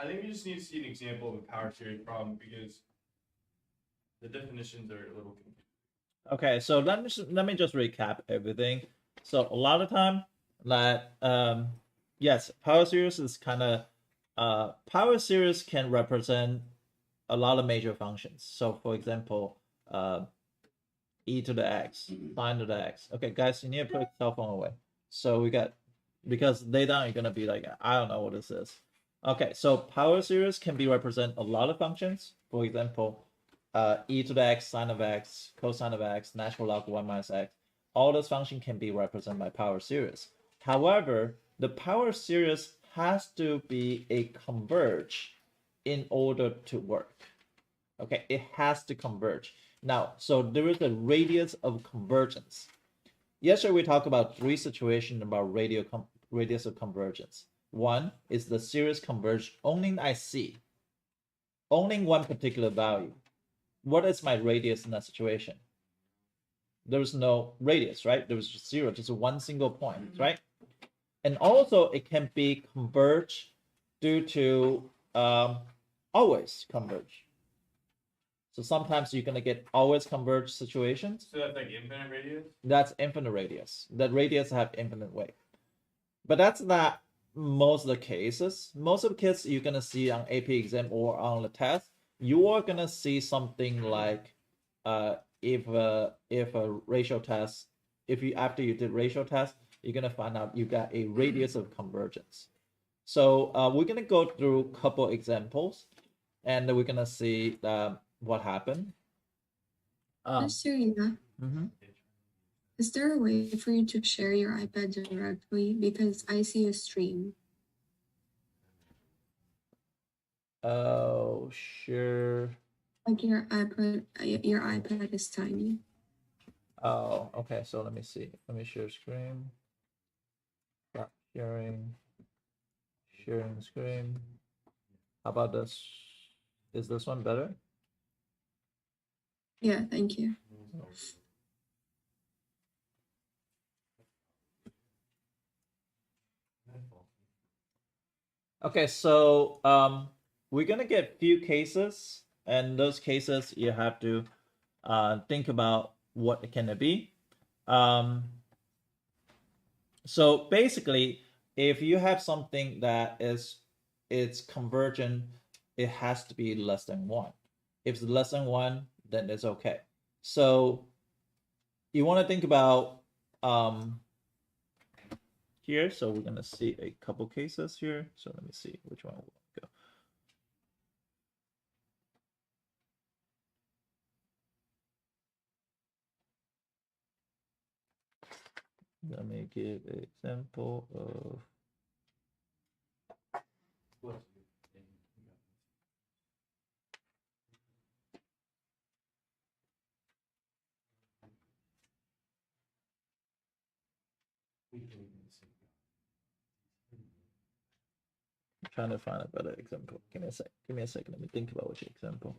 I think we just need to see an example of a power series problem because the definitions are a little confusing. Okay, so let me just recap everything. So a lot of time that yes, power series is kind of power series can represent a lot of major functions. So for example, e to the x, sine to the x. Okay, guys, you need to put your cell phone away. So we got, because later on you're gonna be like, I don't know what this is. Okay, so power series can be represent a lot of functions. For example, e to the x, sine of x, cosine of x, natural log 1 minus x. All those functions can be represented by power series. However, the power series has to be a converge in order to work. Okay, it has to converge. Now, so there is a radius of convergence. Yesterday we talked about three situations about radius of convergence. One is the series converge only in IC, only in one particular value. What is my radius in that situation? There is no radius, right? There is just zero, just one single point, right? And also it can be converged due to always converge. So sometimes you're gonna get always converged situations. So that's like infinite radius? That's infinite radius. That radius have infinite weight. But that's not most of the cases. Most of the cases you're gonna see on AP exam or on the test, you are gonna see something like if a ratio test, if you after you did ratio test, you're gonna find out you got a radius of convergence. So we're gonna go through a couple examples, and we're gonna see what happened. Mr. Ina, is there a way for you to share your iPad directly? Because I see a stream. Oh, sure. Like your iPad is tiny. Oh, okay. So let me see. Let me share screen. Stop sharing. Sharing screen. How about this? Is this one better? Yeah, thank you. Okay, so we're gonna get few cases, and those cases you have to think about what can it be. So basically, if you have something that it's convergent, it has to be less than one. If it's less than one, then it's okay. So you want to think about here. So we're gonna see a couple cases here. So let me see which one will go. Let me give an example of. I'm trying to find a better example. Give me a sec. Give me a second. Let me think about which example.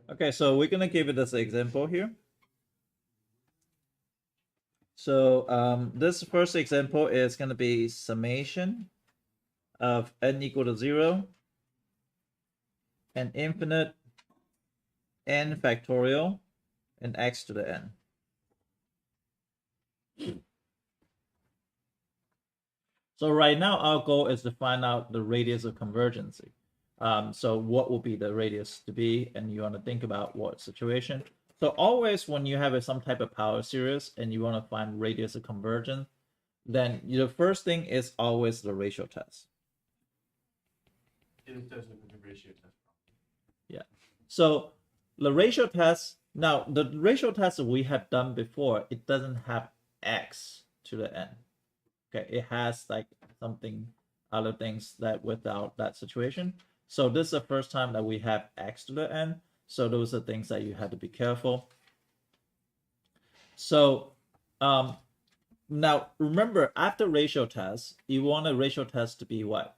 Okay, so we're gonna give it as an example here. So this first example is gonna be summation of n equal to 0 and infinite n factorial and x to the n. So right now our goal is to find out the radius of convergence. So what will be the radius to be, and you want to think about what situation. So always when you have some type of power series and you want to find radius of convergence, then the first thing is always the ratio test. It does look like a ratio test. Yeah. So the ratio test, now the ratio test we have done before, it doesn't have x to the n. Okay, it has like something, other things that without that situation. So this is the first time that we have x to the n. So those are things that you have to be careful. So now remember, after ratio test, you want a ratio test to be what?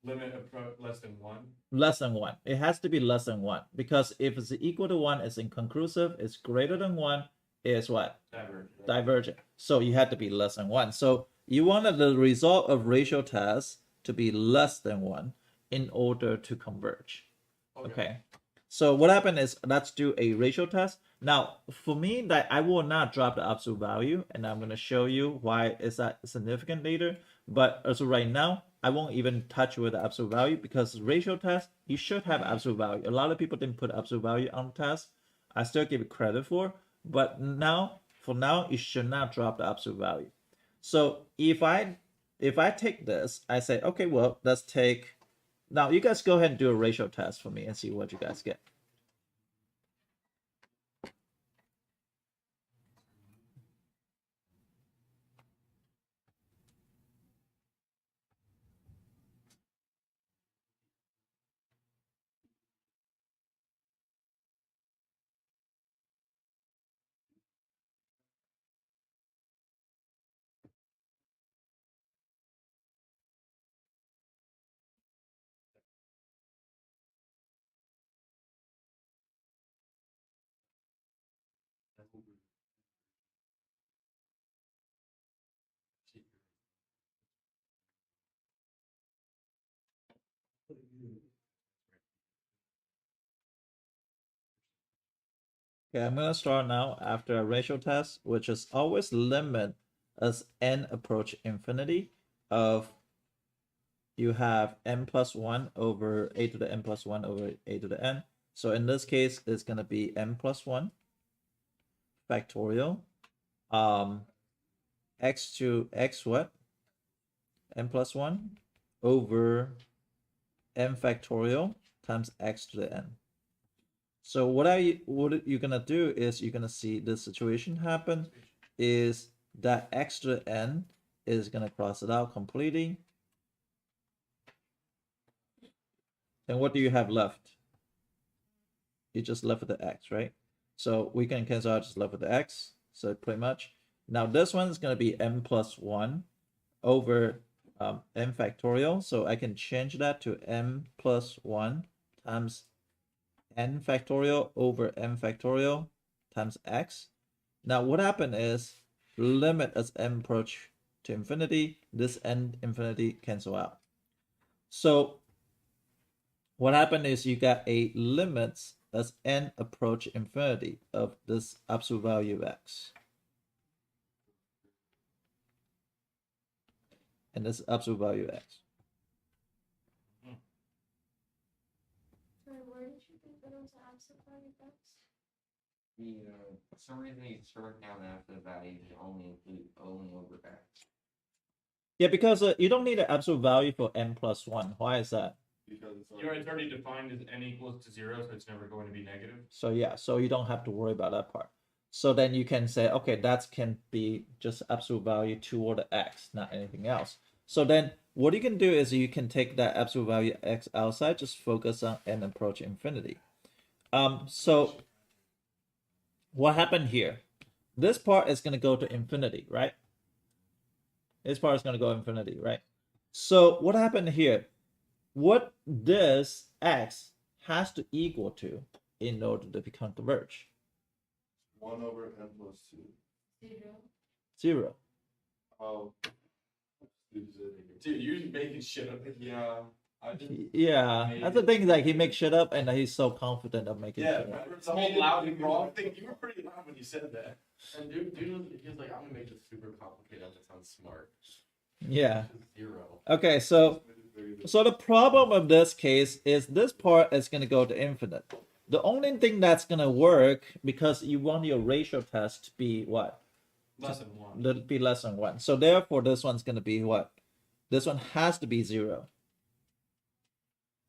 Limit of less than 1. Less than 1. It has to be less than 1, because if it's equal to 1, it's inconclusive. It's greater than 1, is what? Divergent. Divergent. So you have to be less than 1. So you wanted the result of ratio test to be less than 1 in order to converge. Okay. So what happened is, let's do a ratio test. Now, for me, that I will not drop the absolute value, and I'm going to show you why is that significant later. But as of right now, I won't even touch with the absolute value, because ratio test, you should have absolute value. A lot of people didn't put absolute value on the test. I still give it credit for, but now, for now, you should not drop the absolute value. So if I take this, I say, okay, well, let's take, now you guys go ahead and do a ratio test for me and see what you guys get. Okay, I'm gonna start now after a ratio test, which is always limit as n approach infinity of, you have n plus 1 over a to the n plus 1 over a to the n. So in this case, it's gonna be n plus 1 factorial x to x what? N plus 1 over n factorial times x to the n. So what you're gonna do is, you're gonna see this situation happen is that x to the n is gonna cross it out completely. And what do you have left? You just left with the x, right? So we can cancel out, just left with the x. So pretty much. Now this one is gonna be n plus 1 over n factorial. So I can change that to n plus 1 times n factorial over n factorial times x. Now what happened is, limit as n approach to infinity, this n infinity cancel out. So what happened is, you got a limits as n approach infinity of this absolute value of x. And this absolute value of x. Sorry, where did you get that was an absolute value of x? For some reason you struck down after the value to only include only over x. Yeah, because you don't need an absolute value for n plus 1. Why is that? Because it's already defined as n equals to 0, so it's never going to be negative. So yeah, so you don't have to worry about that part. So then you can say, okay, that can be just absolute value toward the x, not anything else. So then what you can do is, you can take that absolute value x outside, just focus on n approach infinity. So what happened here? This part is going to go to infinity, right? This part is going to go infinity, right? So what happened here? What this x has to equal to in order to become converge? 1 over n plus 2. 0. Oh. Dude, you're just making shit up. Yeah. Yeah, that's the thing. Like, he makes shit up, and he's so confident of making shit up. Remember the whole loud and wrong thing? You were pretty loud when you said that. And dude was like, I'm gonna make this super complicated. That sounds smart. Yeah. 0. Okay, so the problem of this case is, this part is gonna go to infinite. The only thing that's gonna work, because you want your ratio test to be what? Less than 1. That'll be less than 1. So therefore, this one's going to be what? This one has to be 0.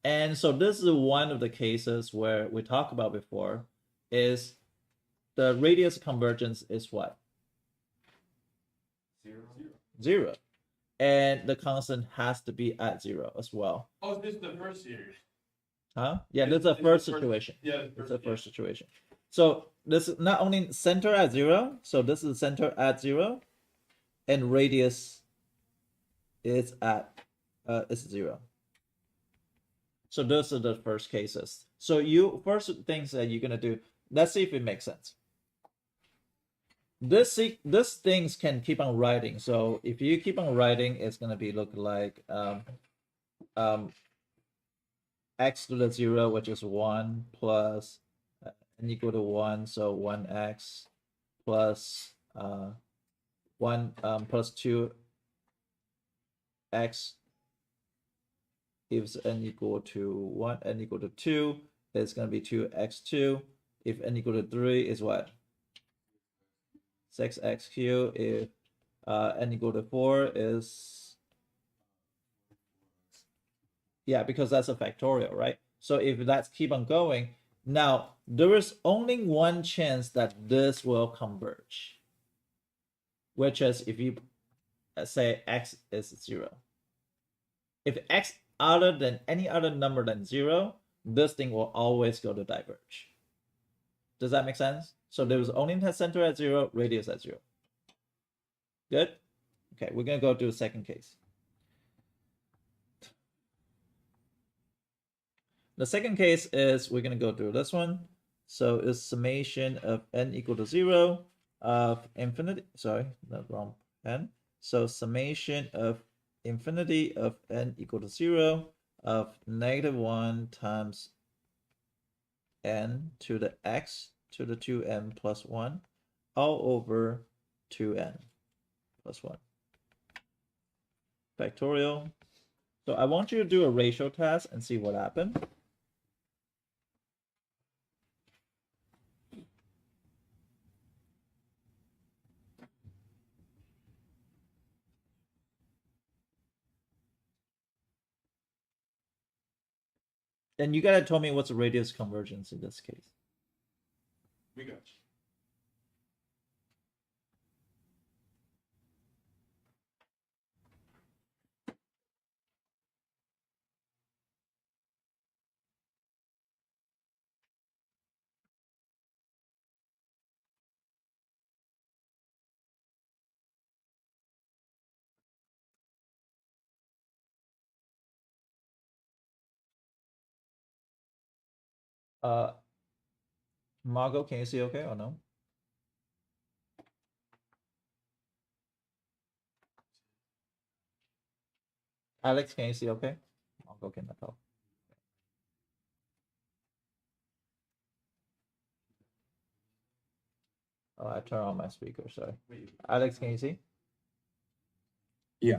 And so this is one of the cases where we talked about before is the radius convergence is what? 0. 0. And the constant has to be at 0 as well. Oh, this is the first series. Huh? Yeah, this is the first situation. Yeah, It's the first situation. So this is not only center at 0, so this is center at 0, and radius is at is 0. So those are the first cases. So you first things that you're gonna do. Let's see if it makes sense. This things can keep on writing. So if you keep on writing, it's gonna be look like x to the 0, which is 1 plus n equal to 1, so 1x plus 1 plus 2x gives n equal to 1, n equal to 2, it's going to be 2x2. If n equal to 3 is what? 6x cubed. If n equal to 4 is, yeah, because that's a factorial, right? So if that's keep on going, now there is only one chance that this will converge, which is if you say x is 0. If x other than any other number than 0, this thing will always go to diverge. Does that make sense? So there was only center at 0, radius at 0. Good? Okay, we're going to go to the second case. The second case is we're going to go through this one. So it's summation of n equal to 0 of infinity. Sorry, not wrong n. So summation of infinity of n equal to 0 of -1 times n to the x to the 2n plus 1 all over 2n plus 1. Factorial. So I want you to do a ratio test and see what happens. And you gotta tell me what's the radius convergence in this case. We got Margot, can you see okay or no? Alex, can you see okay? Margot cannot tell. Oh, I turn on my speaker, sorry. Alex, can you see? Yeah.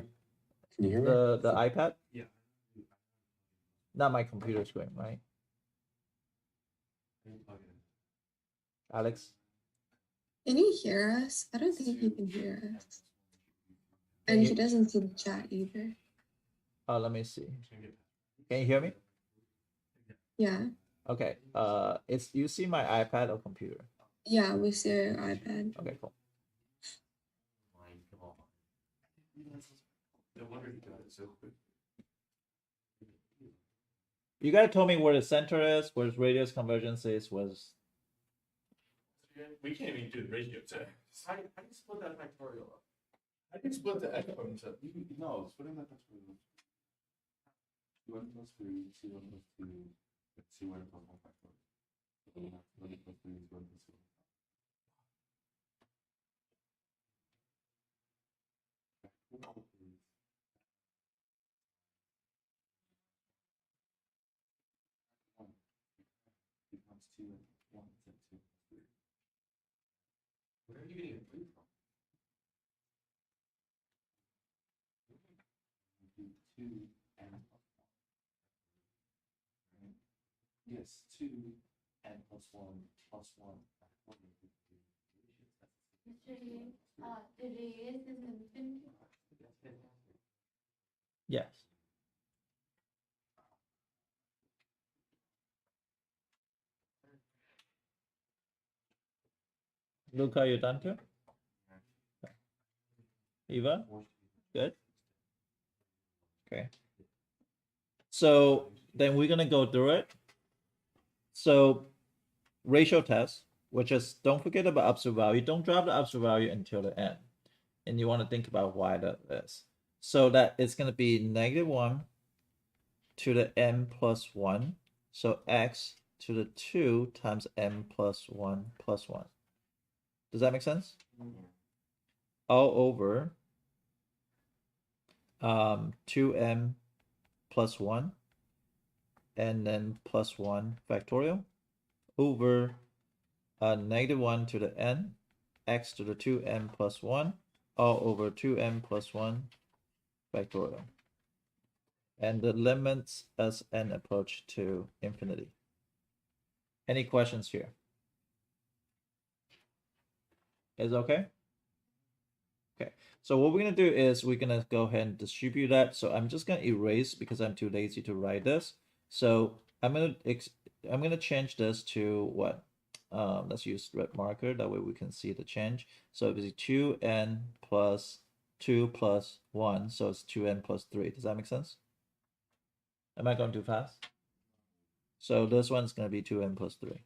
Can you hear me? The iPad? Yeah. Not my computer screen, right? Alex? Can he hear us? I don't think he can hear us. And he doesn't see the chat either. Oh, let me see. Can you hear me? Yeah. Okay. It's you see my iPad or computer? Yeah, we see your iPad. Okay, cool. No wonder he got it so quick. You gotta tell me where the center is, where the radius convergence is, was. We can't even do the ratio test. How do you split that factorial up? I can split the exponents up. No, splitting that factorial. 2n plus 3, 2n plus 2, 2n plus 1 factorial. So we have 2n plus 3, 2n plus 2. Becomes 2 and 1 and 2 plus 3. Where are you getting a 3 from? 2 and plus 1. Right? Yes, 2 and plus 1 plus 1 factorial. The radius is infinity. Yes. Luca, you done too? Eva? Good? Okay. So then we're gonna go through it. So ratio test, which is don't forget about absolute value. Don't drop the absolute value until the end. And you want to think about why that is. So that it's gonna be -1 to the m plus 1. So x to the 2 times m plus 1 plus 1. Does that make sense? All over 2m plus 1 and then plus 1 factorial over -1 to the n x to the 2m plus 1 all over 2m plus 1 factorial. And the limits as n approach to infinity. Any questions here? Is okay? Okay, so what we're gonna do is we're gonna go ahead and distribute that. So I'm just gonna erase because I'm too lazy to write this. So I'm gonna change this to what? Let's use red marker. That way we can see the change. So it's 2n plus 2 plus 1. So it's 2n plus 3. Does that make sense? Am I going too fast? So this one's gonna be 2n plus 3.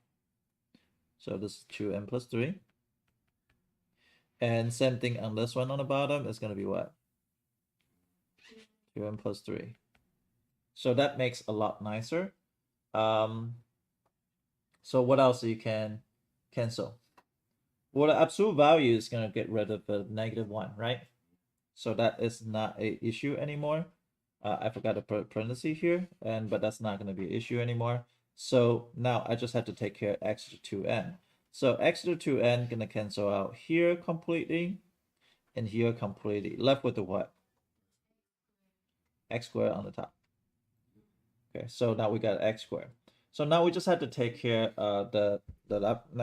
So this is 2n plus 3. And same thing on this one on the bottom is going to be what? 2n plus 3. So that makes a lot nicer. So what else you can cancel? Well, the absolute value is going to get rid of the -1, right? So that is not an issue anymore. I forgot to put parenthesis here, but that's not going to be an issue anymore. So now I just have to take care of x to 2n. So x to 2n gonna cancel out here completely and here completely. Left with the what? X squared on the top. Okay, so now we got x squared. So now we just have to take care of the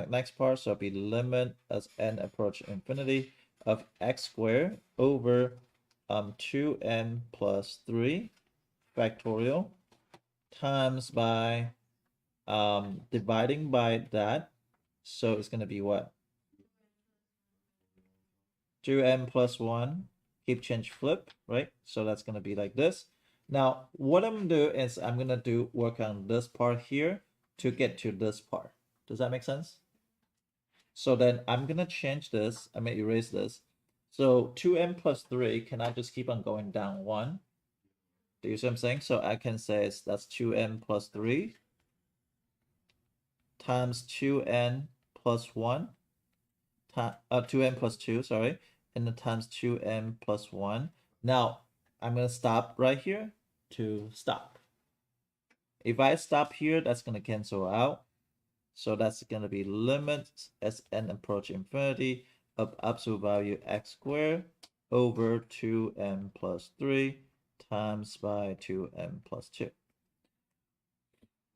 next part. So it'll be limit as n approach infinity of x squared over 2n plus 3 factorial times by dividing by that. So it's going to be what? 2n plus 1, keep change flip, right? So that's going to be like this. Now, what I'm going to do is I'm going to work on this part here to get to this part. Does that make sense? So then I'm going to change this. I'm going to erase this. So 2n plus 3, can I just keep on going down 1? Do you see what I'm saying? So I can say that's 2n plus 3 times 2n plus 1, 2n plus 2, sorry, and then times 2n plus 1. Now, I'm going to stop right here to stop. If I stop here, that's going to cancel out. So that's going to be limits as n approach infinity of absolute value x squared over 2n plus 3 times by 2n plus 2.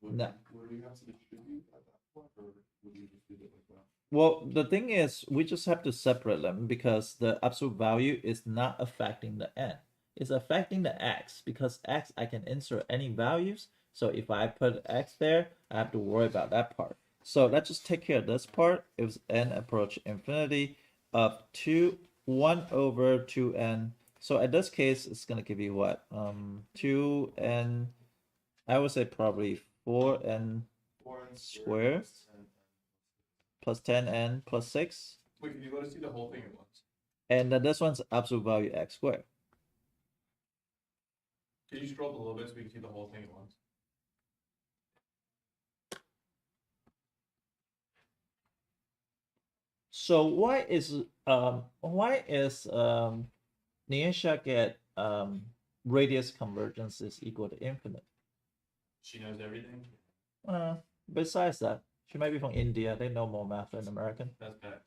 Now, would we have to distribute at that point, or would you just do it like that? well, the thing is, we just have to separate them because the absolute value is not affecting the n. It's affecting the x because x, I can insert any values. So if I put x there, I have to worry about that part. So let's just take care of this part. It was n approach infinity of 1 over 2n. So in this case, it's going to give you what? 2n, I would say probably 4n squared plus 10n plus 6. Wait, can you let us see the whole thing at once? And then this one's absolute value x squared. Can you scroll up a little bit so we can see the whole thing at once? So why is Nisha get radius convergence is equal to infinite? She knows everything. Besides that, she might be from India. They know more math than American. That's bad.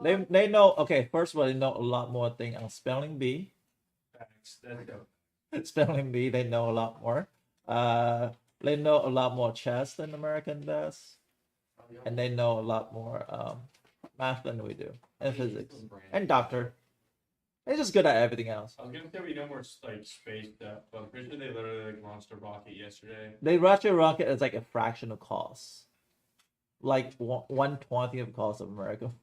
They know. Okay, first of all, they know a lot more thing on spelling bee. Facts. That's dope. Spelling bee, they know a lot more. They know a lot more chess than American does. and they know a lot more math than we do, and physics, and doctor. They're just good at everything else. I was gonna say we know more like space stuff, but I'm pretty sure they literally like launched a rocket yesterday. They rush a rocket as like a fraction of cost, like 1/20 of cost of America.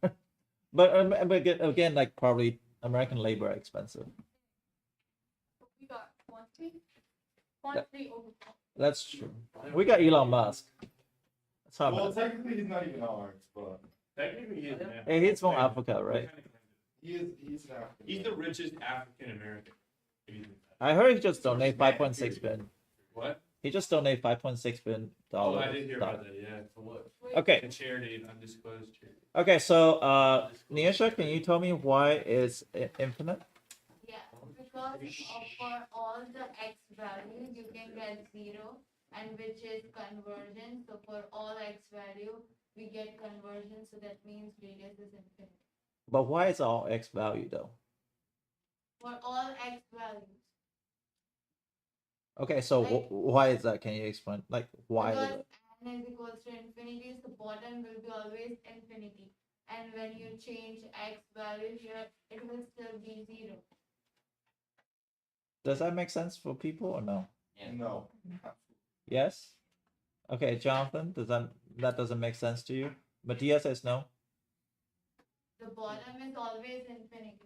but again, like probably American labor are expensive. We got quantity over quantity. That's true. We got Elon Musk. That's how Well, much. technically he's not even ours, but Technically, he is. Man. Hey, he's from Africa, right? he's an African. He's the richest African American. I heard he just donated 5.6 billion. What? He just donated 5.6 billion Oh, dollars. I did hear about that. Yeah. For what? Okay. A charity, an undisclosed charity. Okay, so Niasha, can you tell me why is it infinite? Yeah, because for all the x values, you can get 0, and which is convergence. So for all x value, we get convergence. So that means radius is infinite. But why is all x value though? For all x values. Okay, so Like- why is that? Can you explain? Like why? Is Because it? n is equals to infinity, so bottom will be always infinity. And when you change x value here, it will still be 0. Does that make sense for people or no? No. Yes. Okay, Jonathan, that doesn't make sense to you? Matthias says no. The bottom is always infinity.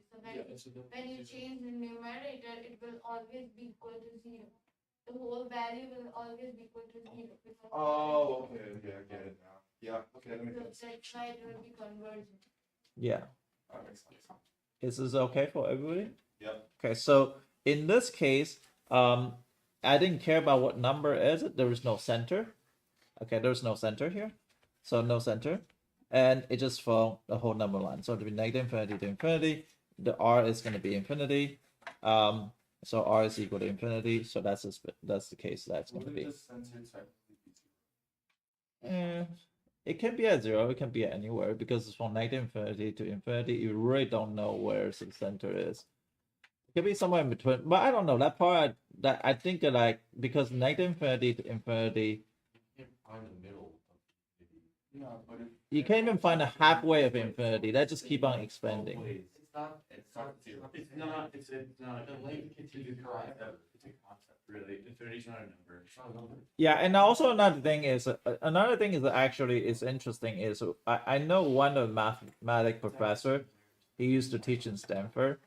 So when you change the numerator, it will always be equal to 0. The whole value will always be equal to 0. Because Oh, okay, I get it now. Yeah, okay, that makes so sense. that's why it will be convergent. Yeah. That makes sense. Is this okay for everybody? Yep. Okay, so in this case, I didn't care about what number is it. There is no center. Okay, there's no center here. So no center. And it just follows the whole number line. So to be negative infinity to infinity, the r is going to be infinity. So r is equal to infinity. So that's the case that's going to Wouldn't be. this center technically be 0? It can be at 0. It can be at anywhere because it's from negative infinity to infinity. You really don't know where the center is. It could be somewhere in between, but I don't know that part. That I think that like because negative infinity to infinity, You can't find the middle. Yeah, but if you can't even find a halfway of infinity. That just keep on expanding. It's not. It's not zero. It's not. It's not. It's a concept. It's a concept, really. Infinity's not a number. It's not a number. Yeah, and also another thing is actually is interesting is I know one of mathematics professor, he used to teach in Stanford,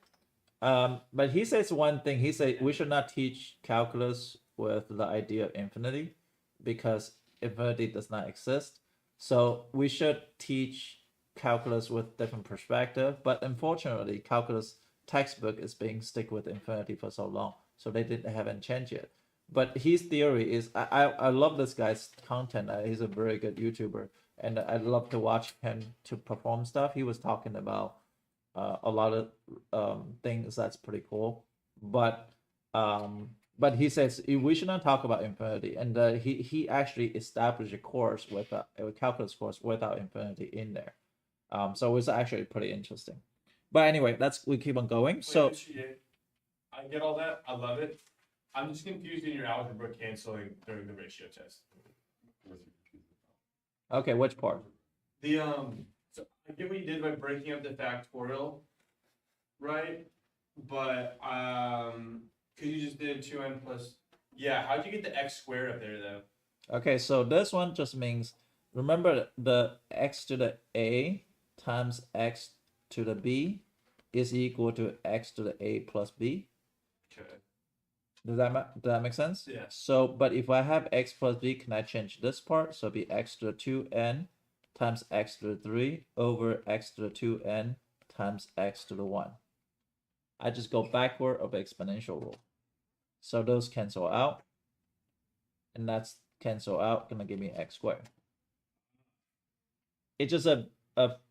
but he says one thing. He said we should not teach calculus with the idea of infinity, because infinity does not exist. So we should teach calculus with different perspective. But unfortunately, calculus textbook is being stick with infinity for so long, so they haven't changed yet. But his theory is I love this guy's content. He's a very good YouTuber, and I love to watch him to perform stuff. He was talking about a lot of things that's pretty cool, but he says we should not talk about infinity, and he actually established a course with a calculus course without infinity in there. So it's actually pretty interesting. But anyway, we keep on going. So I get all that. I love it. I'm just confused in your algebra canceling during the ratio test. okay, which part? So I get what you did by breaking up the factorial, right? But because you just did 2n plus. Yeah, how'd you get the x squared up there though? Okay, so this one just means remember the x to the a times x to the b is equal to x to the a plus b. Okay. Does that make sense? Yeah. So, but if I have x plus b, can I change this part? So it'll be x to the 2n times x to the 3 over x to the 2n times x to the 1. I just go backward of the exponential rule. So those cancel out. And that's cancel out, gonna give me x squared. It's just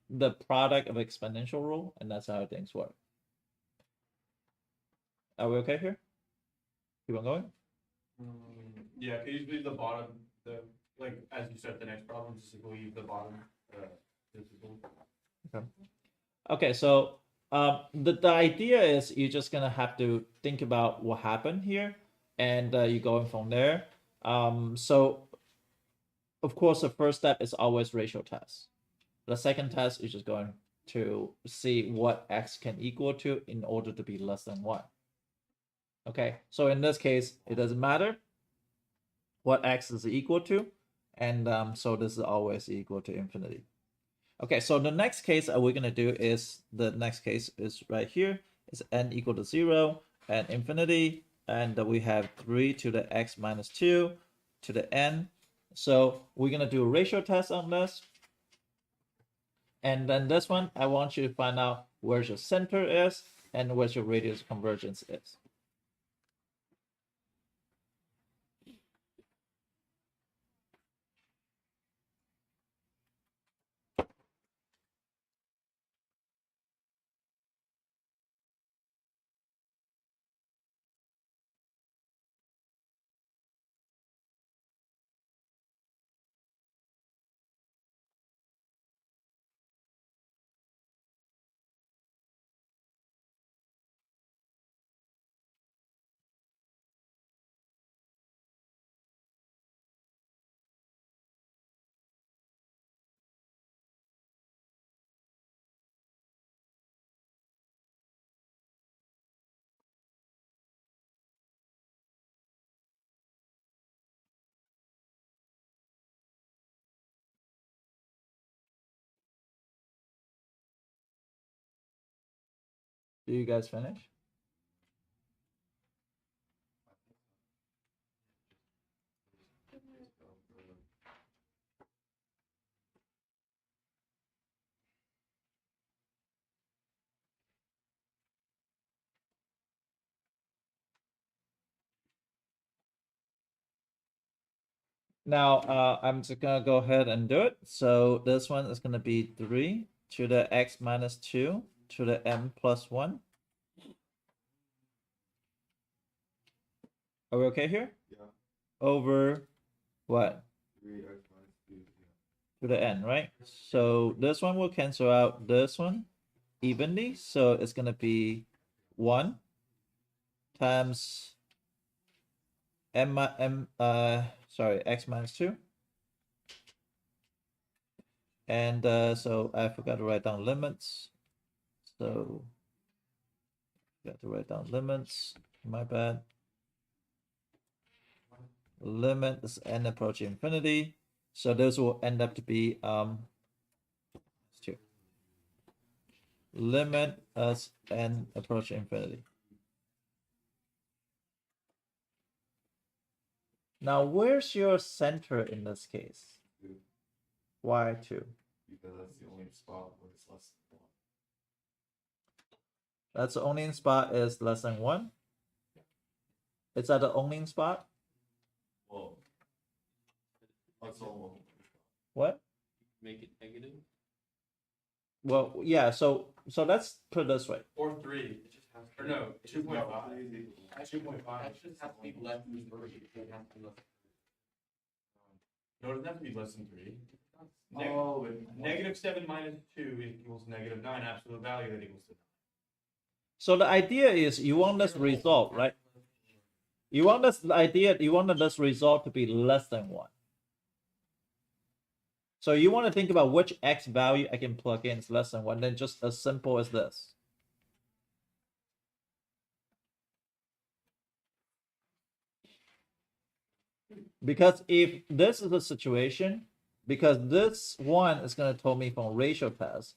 the product of exponential rule, and that's how things work. Are we okay here? Keep on going? Yeah, could you just leave the bottom, like as you start the next problem, just leave the bottom visible. Okay, so the idea is you're just gonna have to think about what happened here, and you're going from there. So of course, the first step is always ratio test. The second test is just going to see what x can equal to in order to be less than 1. Okay, so in this case, it doesn't matter what x is equal to, and so this is always equal to infinity. Okay, so the next case we're going to do is, the next case is right here, is n equal to 0 and infinity, and we have 3 to the x minus 2 to the n. So we're going to do a ratio test on this. And then this one, I want you to find out where your center is and where your radius convergence is. Do you guys finish? Now, I'm just gonna go ahead and do it. So this one is gonna be 3 to the x minus 2 to the m plus 1. Are we okay here? Yeah. Over what? 3x minus 2. To the n, right? So this one will cancel out this one evenly. So it's gonna be 1 times x minus 2. And so I forgot to write down limits. So got to write down limits. My bad. Limit is n approaching infinity. So those will end up to be 2. Limit as n approaching infinity. Now, where's your center in this case? 2. Why 2? Because that's the only spot where it's less than 1. That's the only spot is less than 1? Is that the only spot? Well, that's all. What? Make it negative. Well, yeah, so let's put it this way. Or 3. It just has to Or no, 2.5. 2.5. That just has to be less than 3. It has to be less. No, it doesn't have to be less than 3. Oh, Negative 7 minus 2 equals negative 9, absolute value that equals to 9. So the idea is you want this result, right? You want this result to be less than 1. So you want to think about which x value I can plug in is less than 1, then just as simple as this. Because if this is a situation, because this one is going to tell me from ratio test.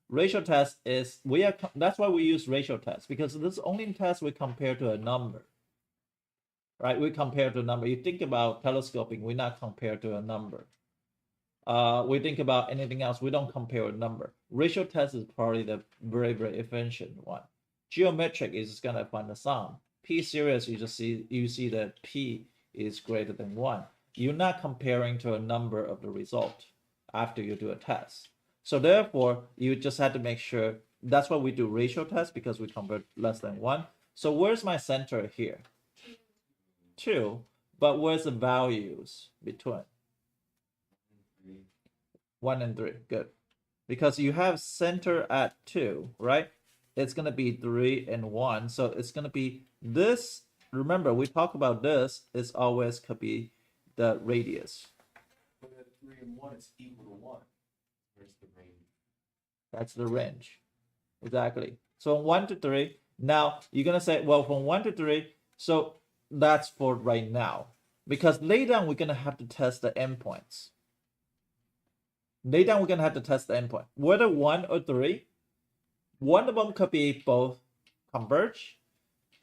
Ratio test is, that's why we use ratio test, because this only test we compare to a number. Right? We compare to a number. You think about telescoping, we not compare to a number. We think about anything else, we don't compare a number. Ratio test is probably the very, very efficient one. Geometric is just gonna find the sum. P series, you see that P is greater than 1. You're not comparing to a number of the result after you do a test. So therefore, you just have to make sure, that's why we do ratio test, because we convert less than 1. So where's my center here? 2, but where's the values between? 1 and 3, good. Because you have center at 2, right? It's gonna be 3 and 1, so it's gonna be this. Remember, we talk about this, is always could be the radius. But at 3 3 and 1 is equal to 1. Where's the range? That's the range. Exactly. So 1 to 3. Now you're gonna say, well, from 1 to 3, so that's for right now. Because later on we're gonna have to test the endpoints. Later on we're gonna have to test the endpoint. Whether 1 or 3, one of them could be both converge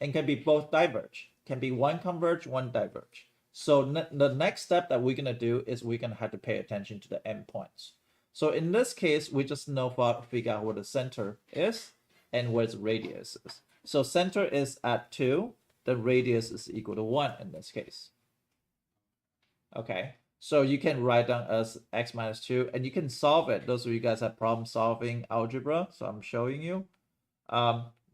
and can be both diverge. Can be one converge, one diverge. So the next step that we're gonna do is we're gonna have to pay attention to the endpoints. So in this case, we just know how to figure out where the center is and where the radius is. So center is at 2, the radius is equal to 1 in this case. Okay, so you can write down as x minus 2, and you can solve it. Those of you guys have problem solving algebra, so I'm showing you.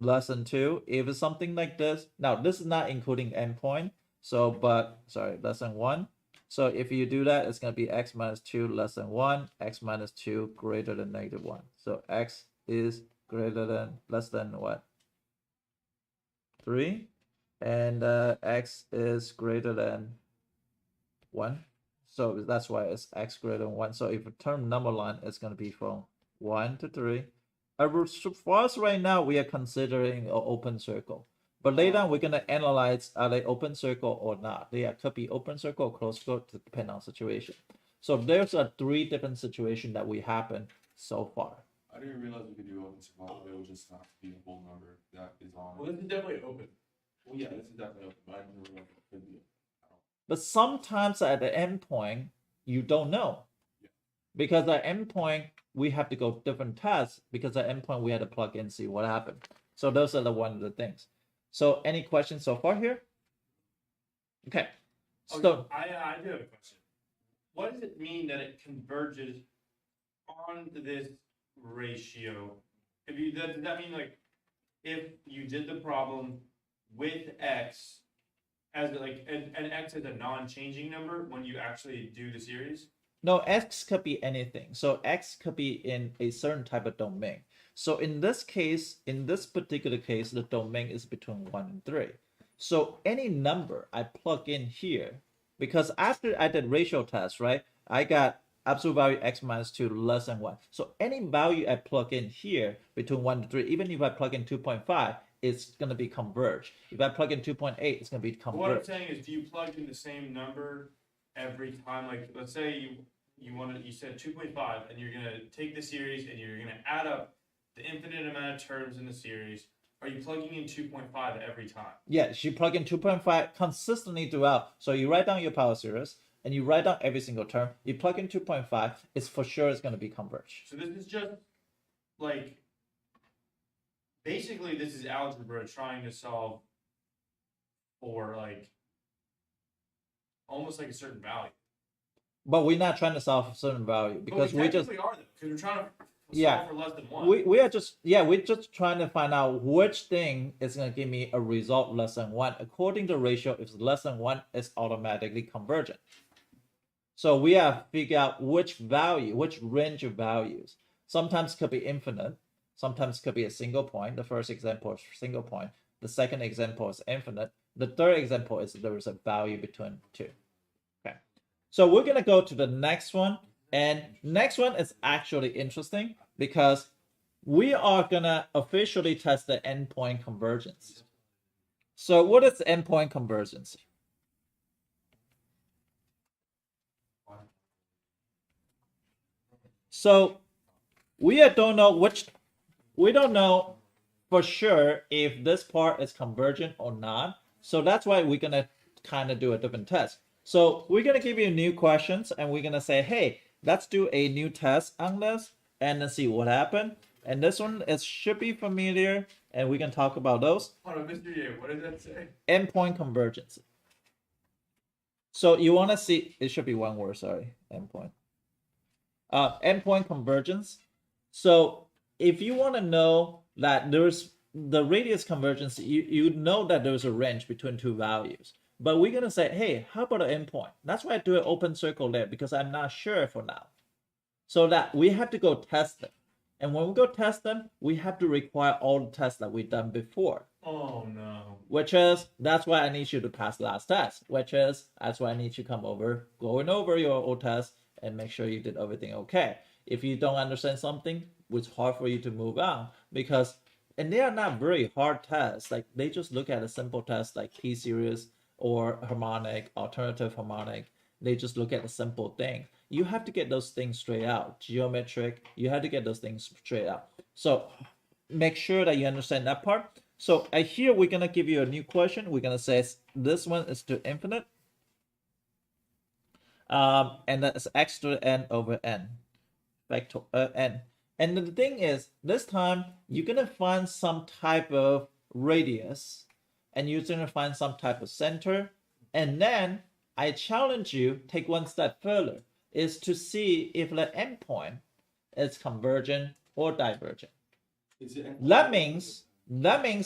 Less than 2, if it's something like this. Now, this is not including endpoint, so, but, sorry, less than 1. So if you do that, it's going to be x minus 2 less than 1, x minus 2 greater than negative 1. So x is greater than, less than what? 3. And x is greater than 1. So that's why it's x greater than 1. So if a term number line, it's going to be from 1 to 3. For us right now, we are considering an open circle. But later on, we're going to analyze, are they open circle or not? They could be open circle or closed circle, depending on situation. So there's 3 different situations that we happen so far. I didn't realize we could do open circle. It would just have to be a whole number that is on. Well, this is definitely open. Well, yeah, this is definitely open, but I didn't realize it could be. But sometimes at the endpoint, you don't know. Yeah. Because at endpoint, we have to go different tests, because at endpoint, we had to plug in and see what happened. So those are one of the things. So any questions so far here? Okay. So I do have a question. What does it mean that it converges on this ratio? Does that mean like if you did the problem with x as like and x is a non-changing number when you actually do the series? no, x could be anything. So x could be in a certain type of domain. So in this case, in this particular case, the domain is between 1 and 3. So any number I plug in here, because after I did ratio test, right, I got absolute value x minus 2 less than 1. So any value I plug in here between 1 to 3, even if I plug in 2.5, it's going to be converged. If I plug in 2.8, it's going to be converged. What I'm saying is, do you plug in the same number every time? Like, let's say you said 2.5, and you're going to take the series and you're going to add up the infinite amount of terms in the series. Are you plugging in 2.5 every time? Yes, you plug in 2.5 consistently throughout. So you write down your power series and you write down every single term. You plug in 2.5, it's for sure it's going to be converged. So this is just like, basically this is algebra trying to solve for like almost like a certain value. But we're not trying to solve a certain value, because we just are though, because we're trying to solve for less than 1. We're just trying to find out which thing is going to give me a result less than 1. According to ratio, if it's less than 1, it's automatically convergent. So we have to figure out which value, which range of values. Sometimes it could be infinite. Sometimes it could be a single point. The first example is single point. The second example is infinite. The third example is there is a value between 2. Okay. So we're going to go to the next one. And next one is actually interesting because we are going to officially test the endpoint convergence. So what is endpoint convergence? So we don't know for sure if this part is convergent or not. So that's why we're going to kind of do a different test. So we're going to give you new questions and we're going to say, hey, let's do a new test on this and then see what happened. And this one should be familiar and we can talk about those. Hold on, Mr. Yu, what does that say? Endpoint convergence. So you want to see, it should be one word, sorry, endpoint. Endpoint convergence. So if you want to know that there's the radius convergence, you know that there's a range between 2 values. But we're going to say, hey, how about an endpoint? That's why I do an open circle there, because I'm not sure for now. So that we have to go test them. And when we go test them, we have to require all the tests that we've done before. Oh, no. That's why I need you to pass the last test. That's why I need you to come over, going over your old test and make sure you did everything okay. If you don't understand something, it's hard for you to move on because, and they are not very hard tests. Like they just look at a simple test like P series or harmonic, alternative harmonic. They just look at a simple thing. You have to get those things straight out. Geometric, you have to get those things straight out. So make sure that you understand that part. So here we're gonna give you a new question. We're gonna say this one is to infinite. And that's x to the n over n, vector n. And the thing is, this time you're gonna find some type of radius, and you're gonna find some type of center, and then I challenge you take one step further, is to see if the endpoint is convergent or divergent. That means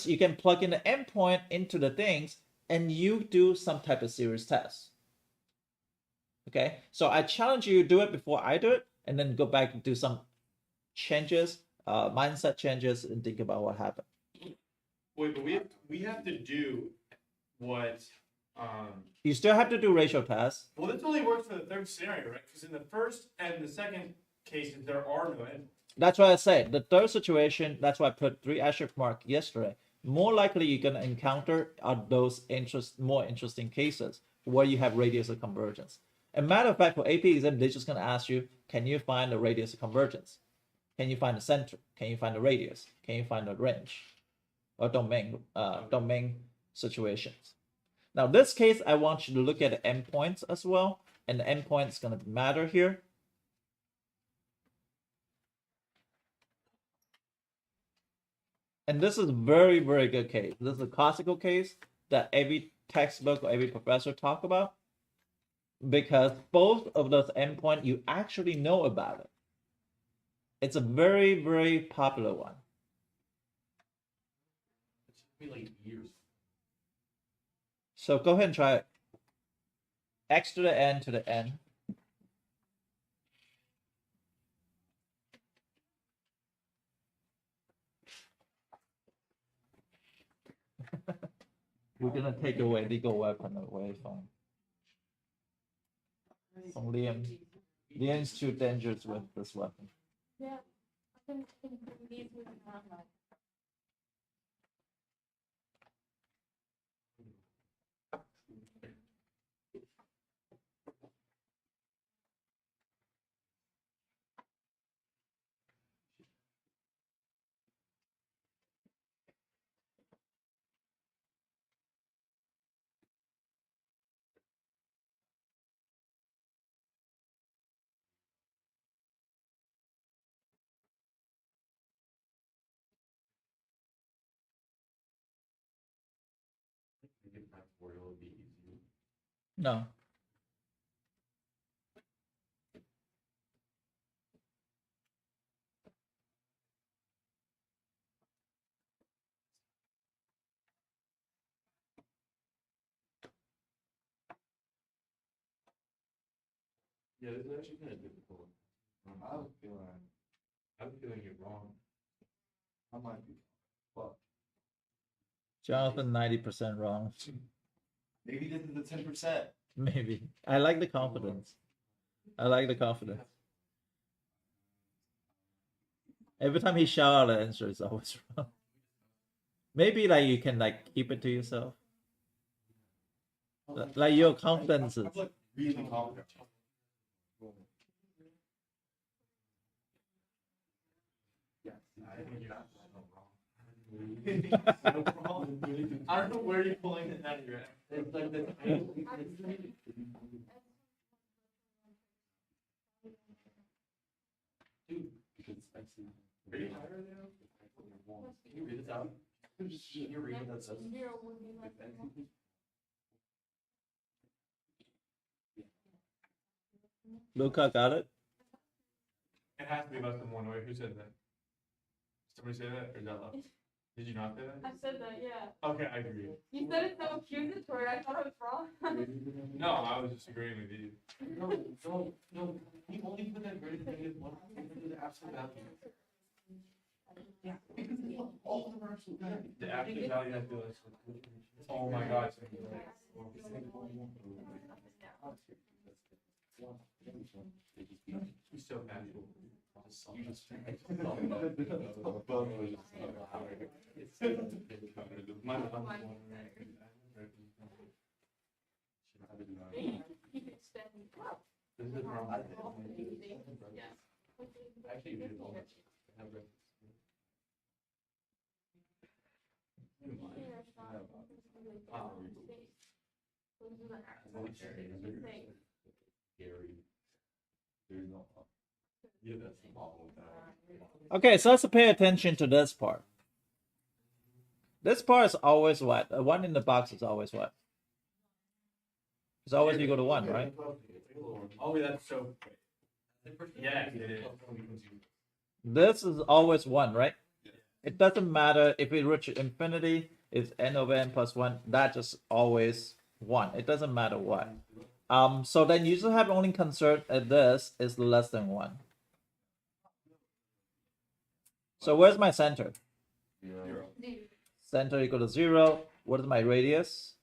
you can plug in the endpoint into the things, and you do some type of series test. Okay, so I challenge you to do it before I do it, and then go back and do some changes, mindset changes, and think about what happened. Wait, but we have to do what you still have to do ratio tests. Well, this only works for the third scenario, right? Because in the first and the second cases, there are no endpoints. That's why I say the third situation. That's why I put 3 asterisk mark yesterday. More likely you're gonna encounter are those more interesting cases where you have radius of convergence. As a matter of fact, for AP exam, they're just gonna ask you, can you find the radius of convergence? Can you find the center? Can you find the radius? Can you find the range or domain situations? Now, this case, I want you to look at the endpoints as well, and the endpoint is going to matter here. And this is a very, very good case. This is a classical case that every textbook or every professor talk about, because both of those endpoints, you actually know about it. It's a very, very popular one. It's been like years. So go ahead and try it. X to the n to the n. We're gonna take away legal weapon away from Liam. Liam's too dangerous with this weapon. Yeah, I think these would not like. No. Yeah, this is actually kind of difficult. I'm feeling you're wrong. I might be, but Jonathan, 90% wrong. maybe this is the 10%. Maybe. I like the confidence. I like the confidence. Every time he shout out the answer, it's always wrong. Maybe like you can like keep it to yourself. Like your confidence is. I'm like really confident. Yeah, I think you're not wrong. I don't know where you're pulling it out of your ass. It's like the dude, because I see. Are you higher now? Can you read this out? You're reading that says. Zero would be like. Luca got it? It has to be less than 1. Wait, who said that? Somebody say that, or is that left? Did you not say that? I said that, yeah. Okay, I agree. You said it so accusatory, I thought it was wrong. No, I was just agreeing with you. No. We only put that greater than negative 1 into the absolute value. Yeah, because all of them are absolute value. The absolute value has to be less than. Oh my gosh. He's so casual. Okay, so let's pay attention to this part. This part is always what? The one in the box is always what? It's always equal to 1, right? Oh, that's so. Yeah, it is. This is always 1, right? It doesn't matter if it reaches infinity, it's n over n plus 1, that's just always 1. It doesn't matter what. So then you just have only concern at this is less than 1. So where's my center? 0. Center equal to 0. What is my radius?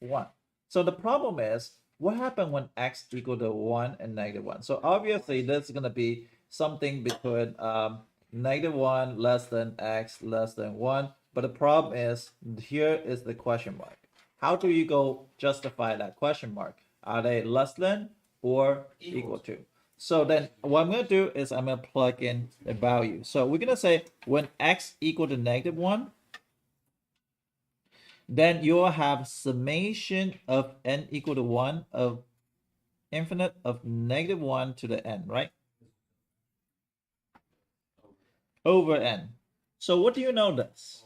1. So the problem is, what happened when x equal to 1 and -1? So obviously this is going to be something between -1 less than x less than 1. But the problem is, here is the question mark. How do you go justify that question mark? Are they less than or equal to? So then what I'm going to do is I'm going to plug in the value. So we're going to say when x equal to -1, then you will have summation of n equal to 1 of infinite of -1 to the n, right? Over n. So what do you know this?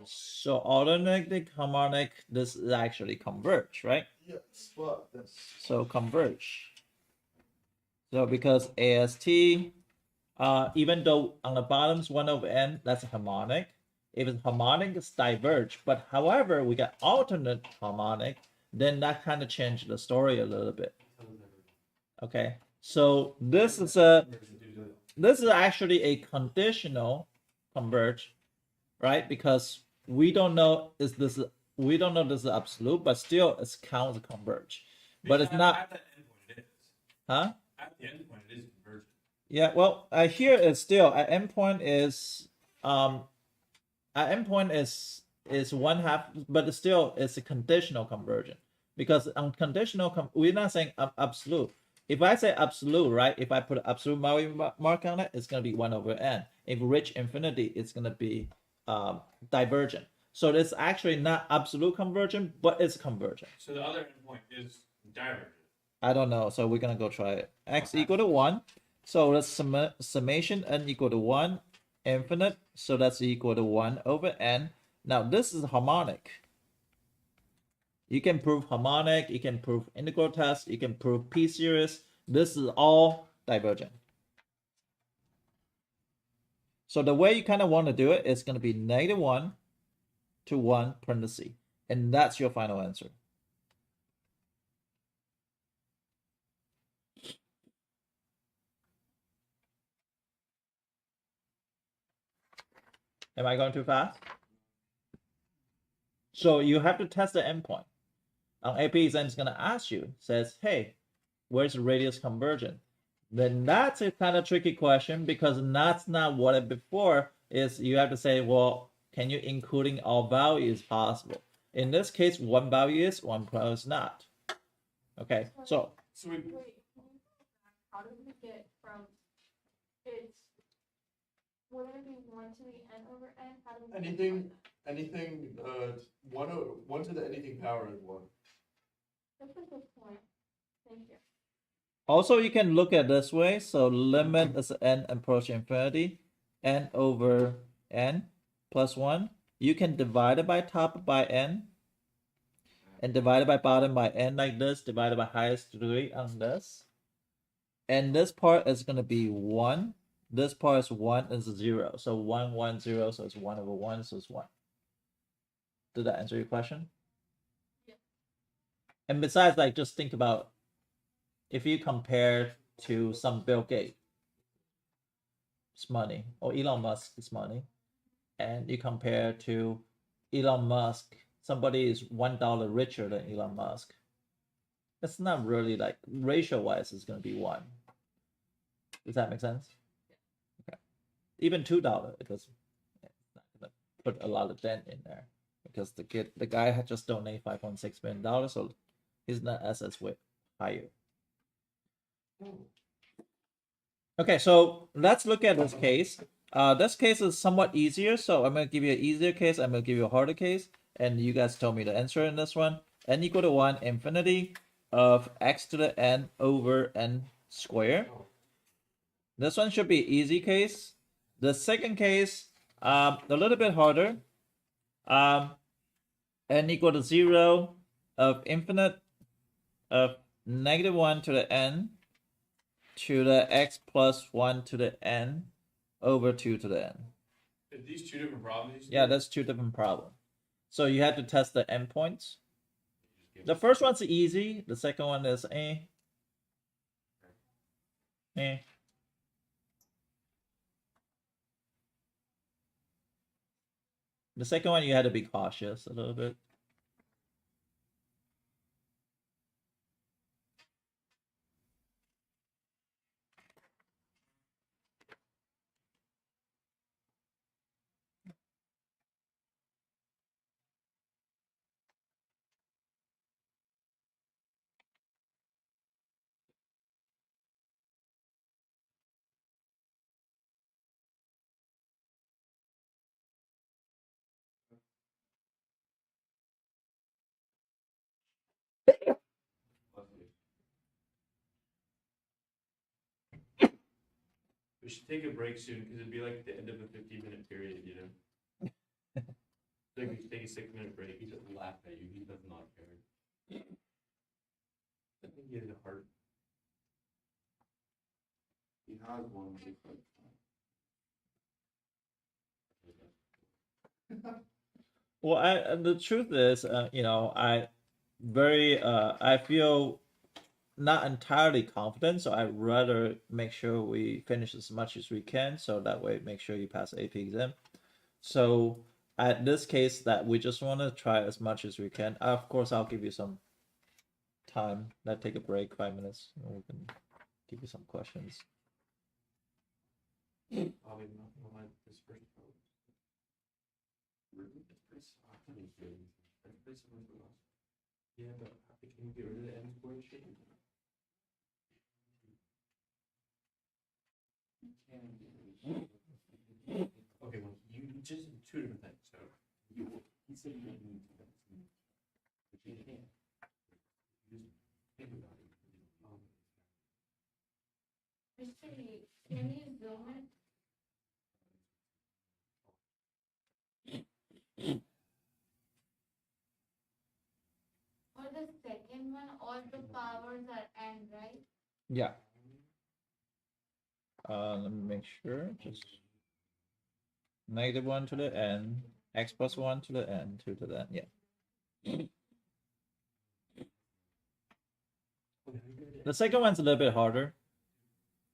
So alternating harmonic, this is actually converge, right? Yes, but that's So converge. So because AST, even though on the bottom's 1 over n, that's a harmonic. If it's harmonic, it's diverge. But however, we got alternate harmonic, then that kind of changed the story a little bit. Okay, so this is actually a conditional converge, right? Because we don't know this is absolute, but still it's counts converge. But it's not. At the endpoint, it is. Huh? At the endpoint, it is convergent. Yeah. Well, here it's still at endpoint is at endpoint is 1/2, but it's still it's a conditional conversion because on conditional we're not saying absolute. If I say absolute, right? If I put an absolute value mark on it, it's gonna be 1 over n. If reach infinity, it's gonna be divergent. So it's actually not absolute convergent, but it's convergent. So the other endpoint is divergent. I don't know, so we're gonna go try it. X equal to 1, so that's summation n equal to 1, infinite, so that's equal to 1 over n. Now this is harmonic. You can prove harmonic, you can prove integral test, you can prove p-series. This is all divergent. So the way you kind of want to do it is going to be -1 to 1 parenthesis, and that's your final answer. Am I going too fast? So you have to test the endpoint. On AP exam, it's going to ask you, says, hey, where's the radius convergent? Then that's a kind of tricky question because that's not what it before is. You have to say, well, can you including all values possible? In this case, one value is, one value is not. Okay, so Wait, how did we get from it's wouldn't it be 1 to the n over n? How do we get from that? anything 1 to the anything power is 1. That's a good point. Thank you. also you can look at this way. So limit as n approach infinity, n over n plus 1. You can divide it by top by n, and divide it by bottom by n like this, divided by highest degree on this. And this part is going to be 1. This part is 1 is 0. So 1, 1, 0. So it's 1 over 1. So it's 1. Did that answer your question? Yeah. And besides, like, just think about if you compare to some Bill Gates' money or Elon Musk's money, and you compare to Elon Musk, somebody is $1 richer than Elon Musk. it's not really like ratio wise it's going to be 1. Does that make sense? Okay. Even $2 because it's not going to put a lot of dent in there because the guy had just donated $5.6 million, so his net assets way higher. Okay, so let's look at this case. This case is somewhat easier, so I'm going to give you an easier case, I'm going to give you a harder case, and you guys tell me the answer in this one. N equal to 1, infinity of x to the n over n squared. This one should be easy case. The second case, a little bit harder. N equal to 0 of infinite of -1 to the n to the x plus 1 to the n over 2 to the n. Are these two different problems? Yeah, that's 2 different problems. So you have to test the endpoints. The first one's easy. The second one is eh. The second one you had to be cautious a little bit. We should take a break soon because it'd be like the end of a 15-minute period, you know? Like we should take a 6-minute break. He just laughed at you. He does not care. I think he has a heart. He has one big heart. Well, the truth is, you know, I feel not entirely confident, so I'd rather make sure we finish as much as we can, so that way make sure you pass AP exam. So at this case, that we just want to try as much as we can. Of course, I'll give you some time. Let's take a break, 5 minutes, and we can give you some questions. Probably nothing on this first problem. Really? It's pretty soft. It's pretty similar to us. Yeah, but can you get rid of the n squared shit? Okay, well, you just did two different things, so. He said you don't need to. But you can't. You just think about it. Mr. Lee, can you zoom in? For the second one, all the powers are n, right? Yeah. Let me make sure. Just -1 to the n, x plus 1 to the n, 2 to the n. Yeah. The second one's a little bit harder.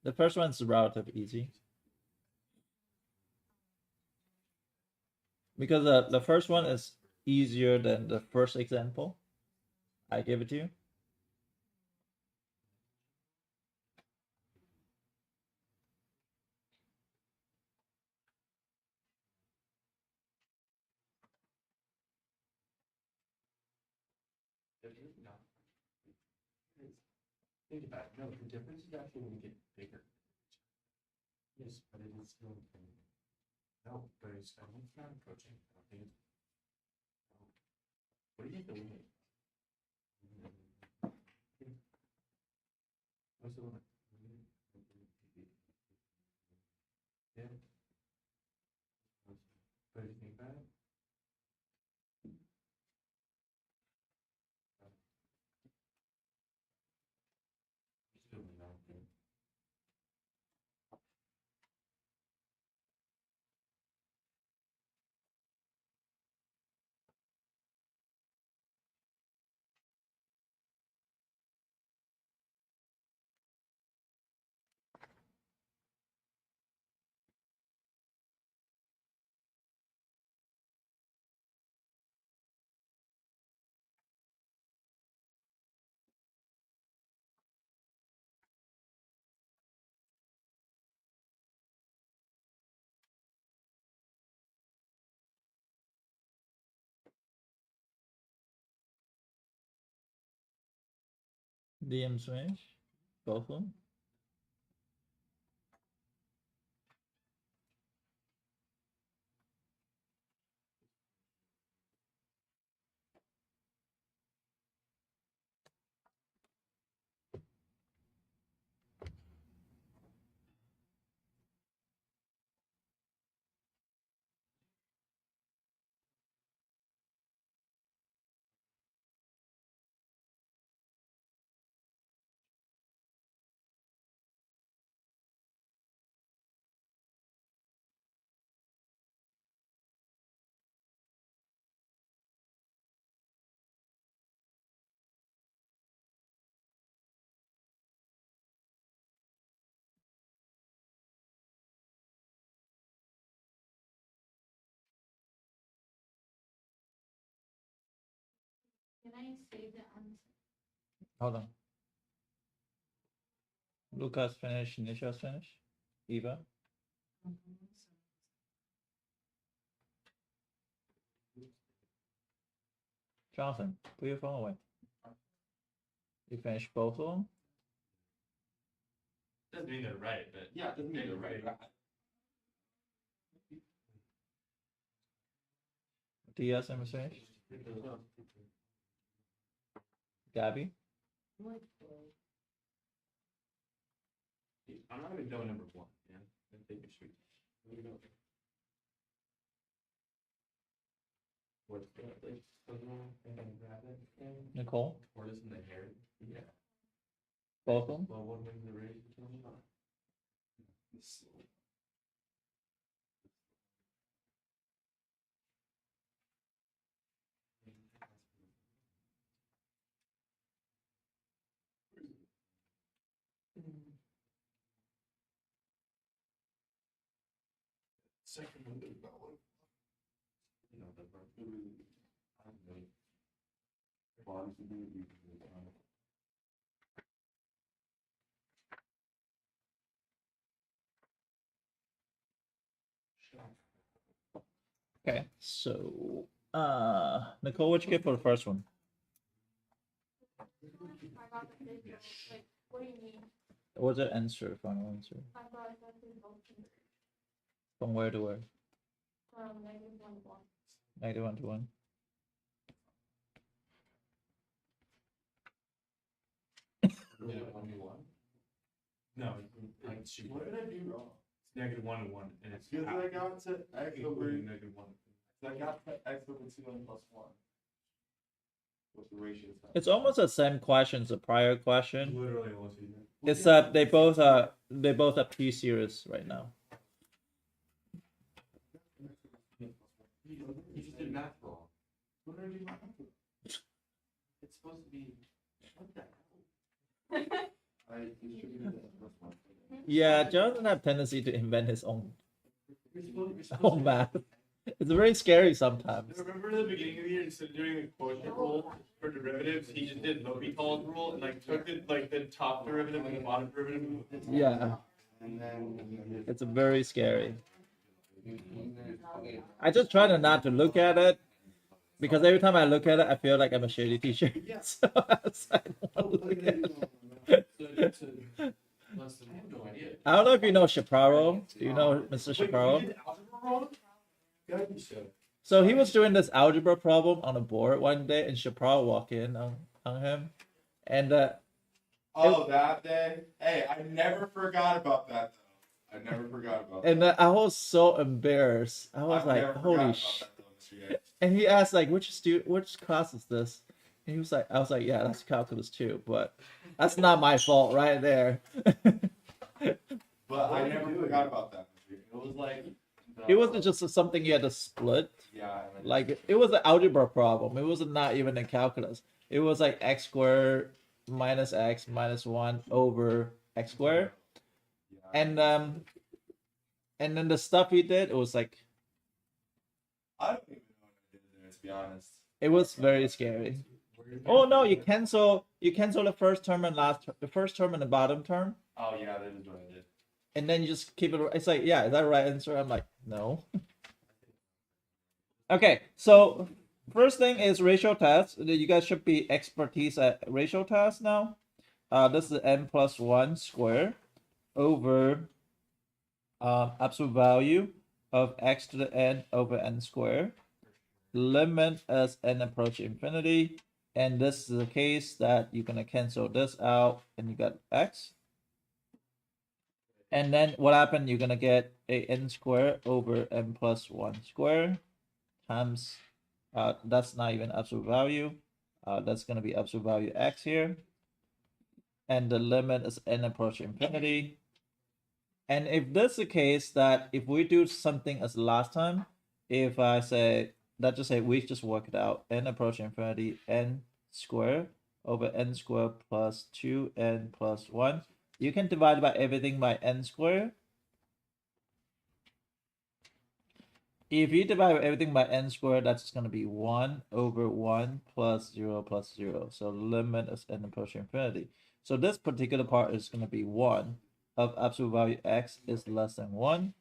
The first one's relatively easy. Because the first one is easier than the first example I gave it to you. Think about it. No, the difference is actually when you get bigger. Yes, but it is still. No, but it's not approaching. I don't think it's. What do you think the limit? What's the limit? Yeah. What do you think about it? Still not good. DM's range, both of them. Can I say the answer? Hold on. Lucas finish, Nisha's finish. Eva. Jonathan, put your phone away. You finish both of them? Doesn't mean they're right, but Yeah, it doesn't mean they're right. Diaz and finish. Gabby. I'm not gonna go number one. Yeah, I think it should. What's the like? Nicole. Tortoise in the hair. Yeah. Both of them. Well, what wins the race? Second one did not work. You know, the first I don't know. Bonds to do it, you can do it. Okay, so Nicole, what you get for the first one? I got the picture. Like, what do you mean? What's the answer? Final answer. I thought I said this both From where to where? from -1 -1 to 1. No, like shoot. What did I do wrong? It's -1 to 1, and it's Because I got to x over, including -1. I got to x over 2n plus 1. What's the ratio? It's almost the same question as the prior question. Literally almost even. It's that they both are P series right now. You just did math wrong. What did I do wrong? It's supposed to be. What the I distributed that plus 1. Yeah, Jonathan have tendency to invent his own hell? math. It's very scary sometimes. Remember the beginning of the year, instead of doing the quotient rule for derivatives, he just did L'Hopital's rule and like took it like the top derivative and the bottom derivative. Yeah, And then it's very scary. I just try to not to look at it because every time I look at it, I feel like I'm a shitty teacher. So I don't want to look at it. I don't know if you know Chaparro. Do you know Mr. Chaparro? So he was doing this algebra problem on a board one day, and Chaparro walked in on him, and oh, that day. Hey, I never forgot about that though. I never forgot about that. and I was so embarrassed. I was I've like, never forgot "Holy about sh!" that though, Mr. Yates. And he asked like, which class is this? And he was like, I was like, yeah, that's calculus too, but that's not my fault right there. But I never forgot about that. It was like It wasn't just something you had to split. yeah, Like it was an algebra problem. It was not even in calculus. It was like x squared minus x minus 1 over x squared. And then the stuff he did, it was like I don't even know what I did there, to be honest. it was very scary. Oh no, you cancel the first term and the first term and the bottom term, Oh yeah, that is what I did. and then you just keep it. It's like, yeah, is that the right answer? I'm like, no. Okay, so first thing is ratio tests. You guys should be expertise at ratio tests now. this is n plus 1 square over absolute value of x to the n over n square. Limit as n approach infinity. And this is the case that you're going to cancel this out and you got x. And then what happened? You're going to get a n square over n plus 1 square times, that's not even absolute value. That's going to be absolute value x here. And the limit is n approach infinity. And if this is the case that if we do something as last time, if I say, let's just say we just work it out, n approach infinity, n square over n square plus 2n plus 1. You can divide by everything by n square. If you divide everything by n squared, that's going to be 1 over 1 plus 0 plus 0. So limit is n approaching infinity. So this particular part is going to be 1 of absolute value x is less than 1.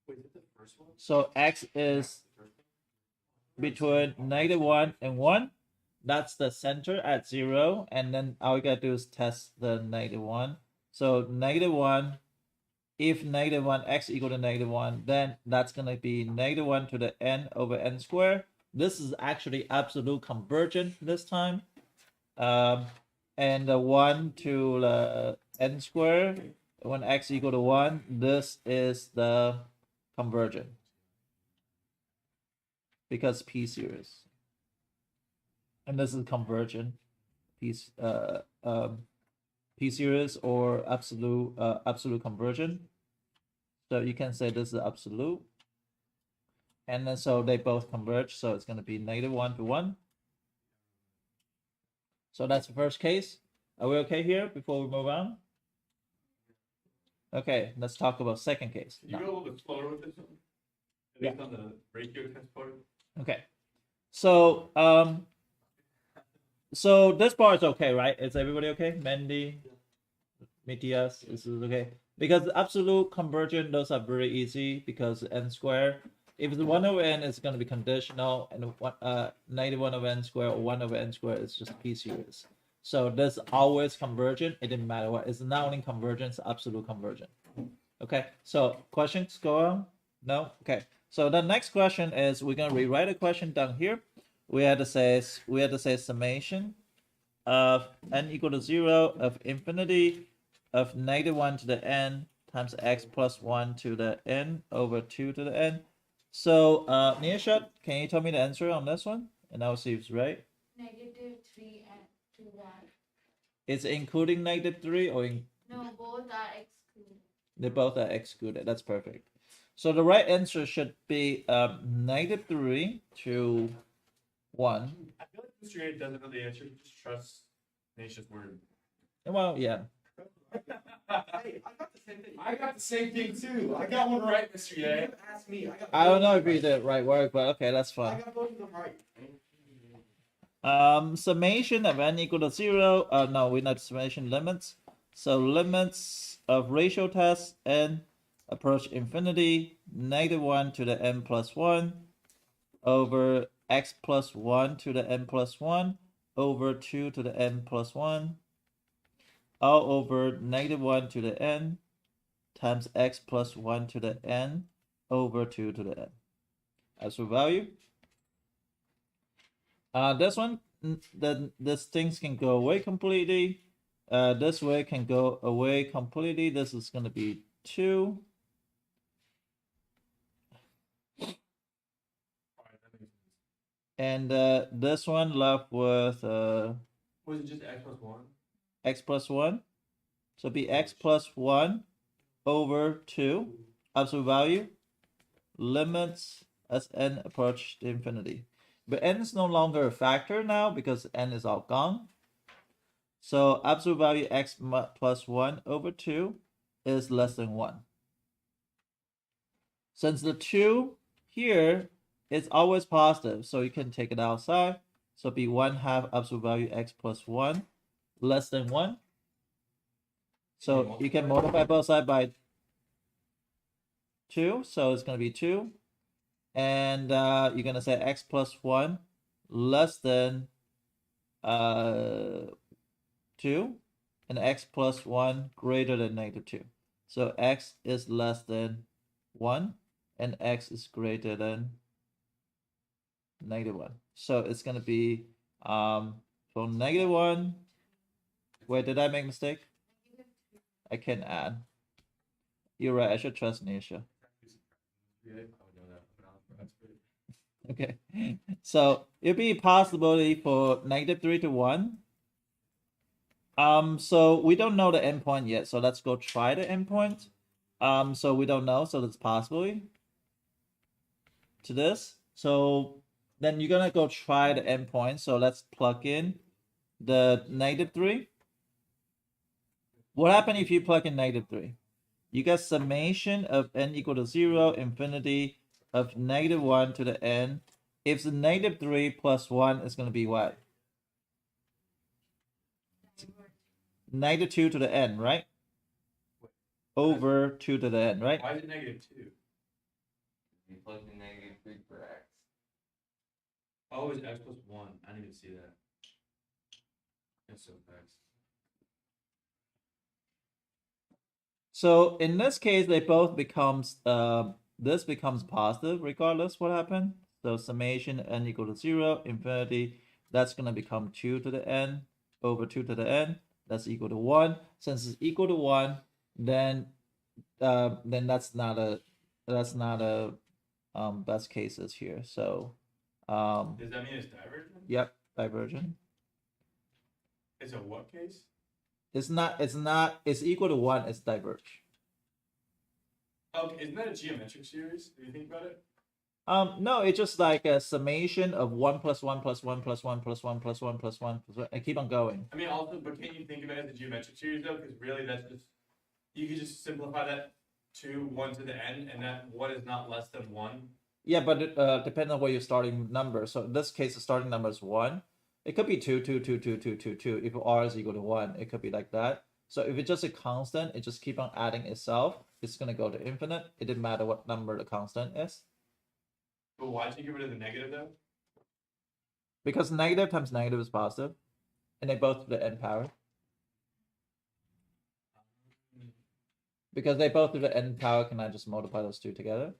Wait, is it the first one? So x is between -1 and 1. That's the center at 0. And then all we got to do is test the -1. So -1. If -1 x equal to -1, then that's going to be -1 to the n over n squared. This is actually absolute convergent this time. And the 1 to the n squared, when x equal to 1, this is the convergent. Because p series. And this is convergent. P series or absolute convergent. So you can say this is absolute. And then so they both converge. So it's going to be -1 to 1. So that's the first case. Are we okay here before we move on? Okay, let's talk about second case. Can you go a little bit slower with this one? At least on the ratio test part. Okay. So so this part is okay, right? Is everybody okay? Mandy, Matthias, this is okay. Because absolute convergent, those are very easy because n square. If it's 1 over n, it's going to be conditional, and -1 over n square or 1 over n square is just p series. So this always convergent. It didn't matter what. It's not only convergence, absolute convergent. Okay. So questions go on? No. Okay. So the next question is we're going to rewrite a question down here. We had to say summation of n equal to 0 of infinity of -1 to the n times x plus 1 to the n over 2 to the n. So, Niyashat, can you tell me the answer on this one? And I'll see if it's right. -3 and 2y. It's including -3 or No, both are excluded. they both are excluded. That's perfect. So the right answer should be -3 to 1. I feel like Mr. A doesn't know the answer. He just trusts Nation's word. Well, yeah. Hey, I got the same thing. I got the same thing too. I got one right, Mr. You Yang. asked me. I don't know if you did right work, but okay, that's I fine. got both of them right. Summation of n equal to 0. No, we're not summation limits. So limits of ratio test n approach infinity, -1 to the n plus 1 over x plus 1 to the n plus 1 over 2 to the n plus 1 all over -1 to the n times x plus 1 to the n over 2 to the n. As for value, this one, this things can go away completely. This way can go away completely. This is going to be 2. And this one left with Was it just x plus 1? x plus 1. So be x plus 1 over 2. Absolute value. Limits as n approach to infinity. But n is no longer a factor now because n is all gone. So absolute value x plus 1 over 2 is less than 1. Since the 2 here is always positive, so you can take it outside. So be 1/2 absolute value x plus 1 less than 1. So you can multiply both sides by 2. So it's going to be 2. And you're going to say x plus 1 less than 2. and x plus 1 greater than -2. So x is less than 1 and x is greater than -1. So it's going to be from -1. Wait, did I make a mistake? I can add. You're right, I should trust Nisha. Okay, so it'd be a possibility for -3 to 1. So we don't know the endpoint yet, so let's go try the endpoint. So we don't know, so that's possibly to this. So then you're gonna go try the endpoint. So let's plug in the -3. What happened if you plug in -3? You get summation of n equal to 0, infinity of -1 to the n. If the -3 plus 1 is gonna be what? -2 to the n, right? Over 2 to the n, right? Why is it -2? You plug in -3 for x. Oh, it's x plus 1. I didn't even see that. That's so fast. So in this case, they both becomes this becomes positive regardless what happened. So summation n equal to 0, infinity, that's gonna become 2 to the n over 2 to the n. That's equal to 1. Since it's equal to 1, then that's not a best cases here. So Does that mean it's divergent? yep, divergent. It's a what case? It's equal to 1, it's diverge. Okay, isn't that a geometric series? Do you think about it? No, it's just like a summation of 1 plus 1 plus 1 plus 1 plus 1 plus 1 plus 1 plus 1. I keep on going. I mean, also, but can't you think of it as a geometric series though? Because really, that's just you could just simplify that to 1 to the n, and that 1 is not less than 1. Yeah, but it depends on what your starting number. So in this case, the starting number is 1. It could be 2, 2, 2, 2, 2, 2, 2. If r is equal to 1, it could be like that. So if it's just a constant, it just keep on adding itself. It's gonna go to infinite. It didn't matter what number the constant is. But why'd you get rid of the negative though? Because negative times negative is positive, and they both to the n power. Because they both to the n power, can I just multiply those two together?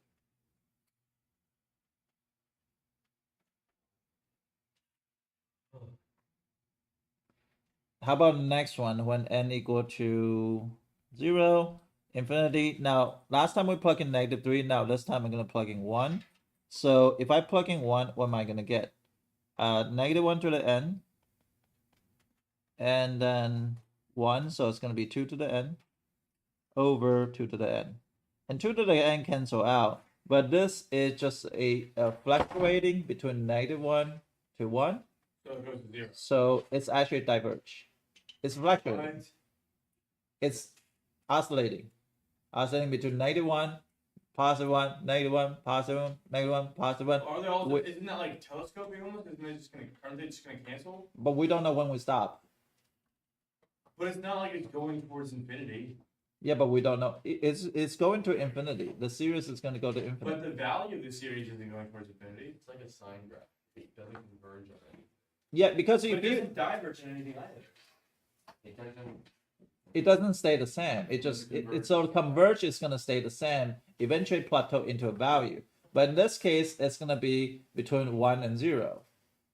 How about the next one when n equal to 0, infinity? Now, last time we plug in -3. Now, this time I'm going to plug in 1. So if I plug in 1, what am I going to get? -1 to the n. And then 1, so it's going to be 2 to the n over 2 to the n. And 2 to the n cancel out. But this is just a fluctuating between -1 to 1. So it goes to 0. So it's actually diverge. It's fluctuating. Right. It's oscillating between -1, +1, -1, +1, -1, +1. Are they also? Wait. Isn't that like telescoping almost? Aren't they just gonna cancel? But we don't know when we stop. But it's not like it's going towards infinity. Yeah, but we don't know. It's going to infinity. The series is going to go to But infinity. the value of the series isn't going towards infinity. It's like a sine graph. It doesn't converge on anything. Yeah, because But if it you doesn't diverge in anything either. it doesn't stay the same. It's so converge is going to stay the same. Eventually plateau into a value. But in this case, it's going to be between 1 and 0,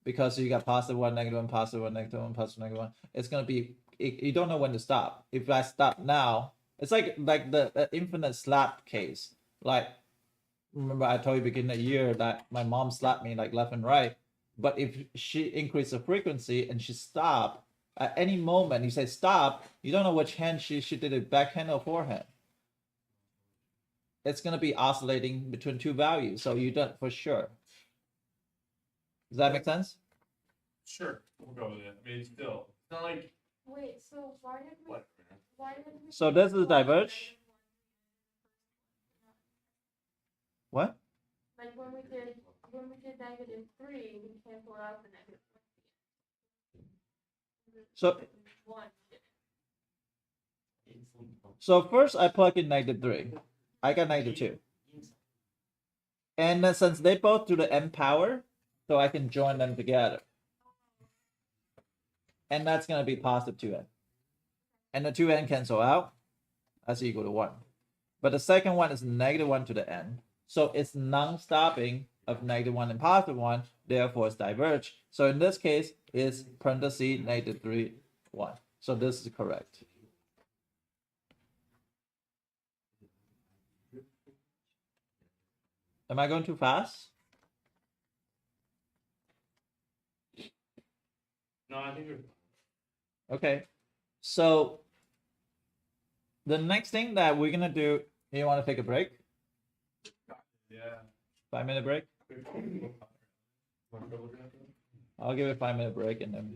because you got +1, -1, +1, -1, +1, -1. It's going to be you don't know when to stop. If I stop now, it's like the infinite slap case. Like, remember I told you beginning of the year that my mom slapped me like left and right. But if she increased the frequency and she stopped at any moment, you say stop, you don't know which hand she did it, backhand or forehand. It's gonna be oscillating between two values, so you don't for sure. Does that make sense? Sure, we'll go with it. I mean, still, it's not like Wait, so why did we, what? why did we? So this is diverge. What? Like when we did -3, we canceled out the negative. So One. so first I plug in -3. I got -2. And then since they both to the n power, so I can join them together. And that's gonna be +2n. and the 2n cancel out, that's equal to 1. But the second one is -1 to the n. So it's non-stopping of -1 and +1, therefore it's diverged. So in this case, it's parentheses -3, 1. So this is correct. Am I going too fast? No, I think you're. Okay. So the next thing that we're gonna do, you want to take a break? Yeah. 5-minute break? I'll give it a 5-minute break and then.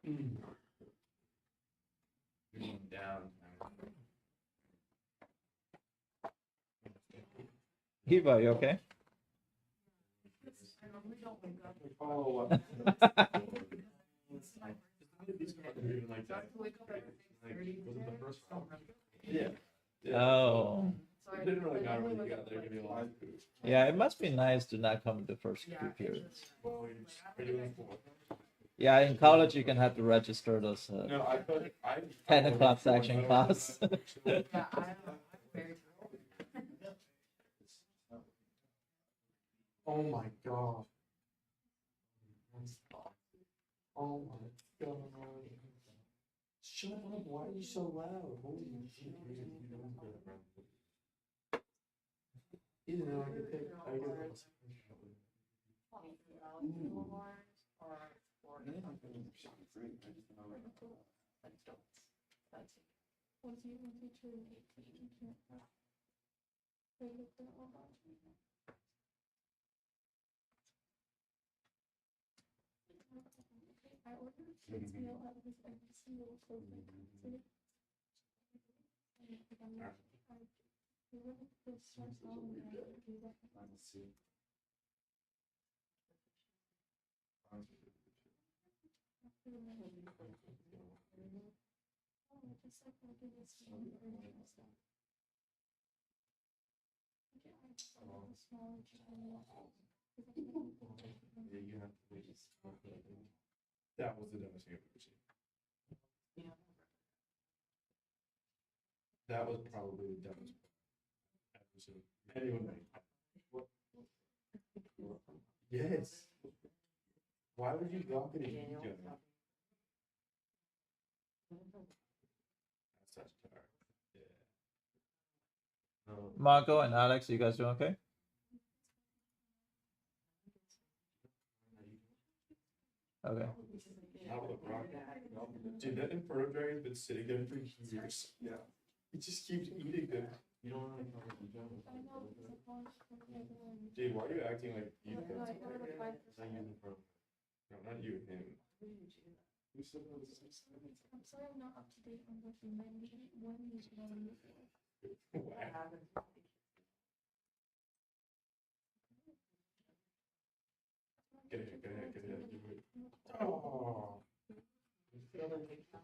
You're going down. Eva, are you okay? Oh, yeah. Oh. It didn't really matter when you got there, give me a lot. Yeah, it must be nice to not come to the first 2 periods. Yeah, in college you can have to register those No, I thought I 10 o'clock section class. Oh my god. Oh my god. Shut up, why are you so loud? Holy shit. You know, I could take, I could. That was the dumbest thing I've ever seen. That was probably the dumbest I've ever seen. Anyone made. Yes. Why would you drop it in each other? That's such tar. Yeah. No. Marco and Alex, you guys doing okay? Okay. Dude, that Inferno Dragon's been sitting there for years. Yeah. It just keeps eating them. You don't really know what you're doing. Dude, why are you acting like you don't? Not you, Inferno. No, not you, him. You said that was I'm sorry I'm not up to date on what you meant. When you wow. Get ahead, get ahead, get ahead. Do it. Oh.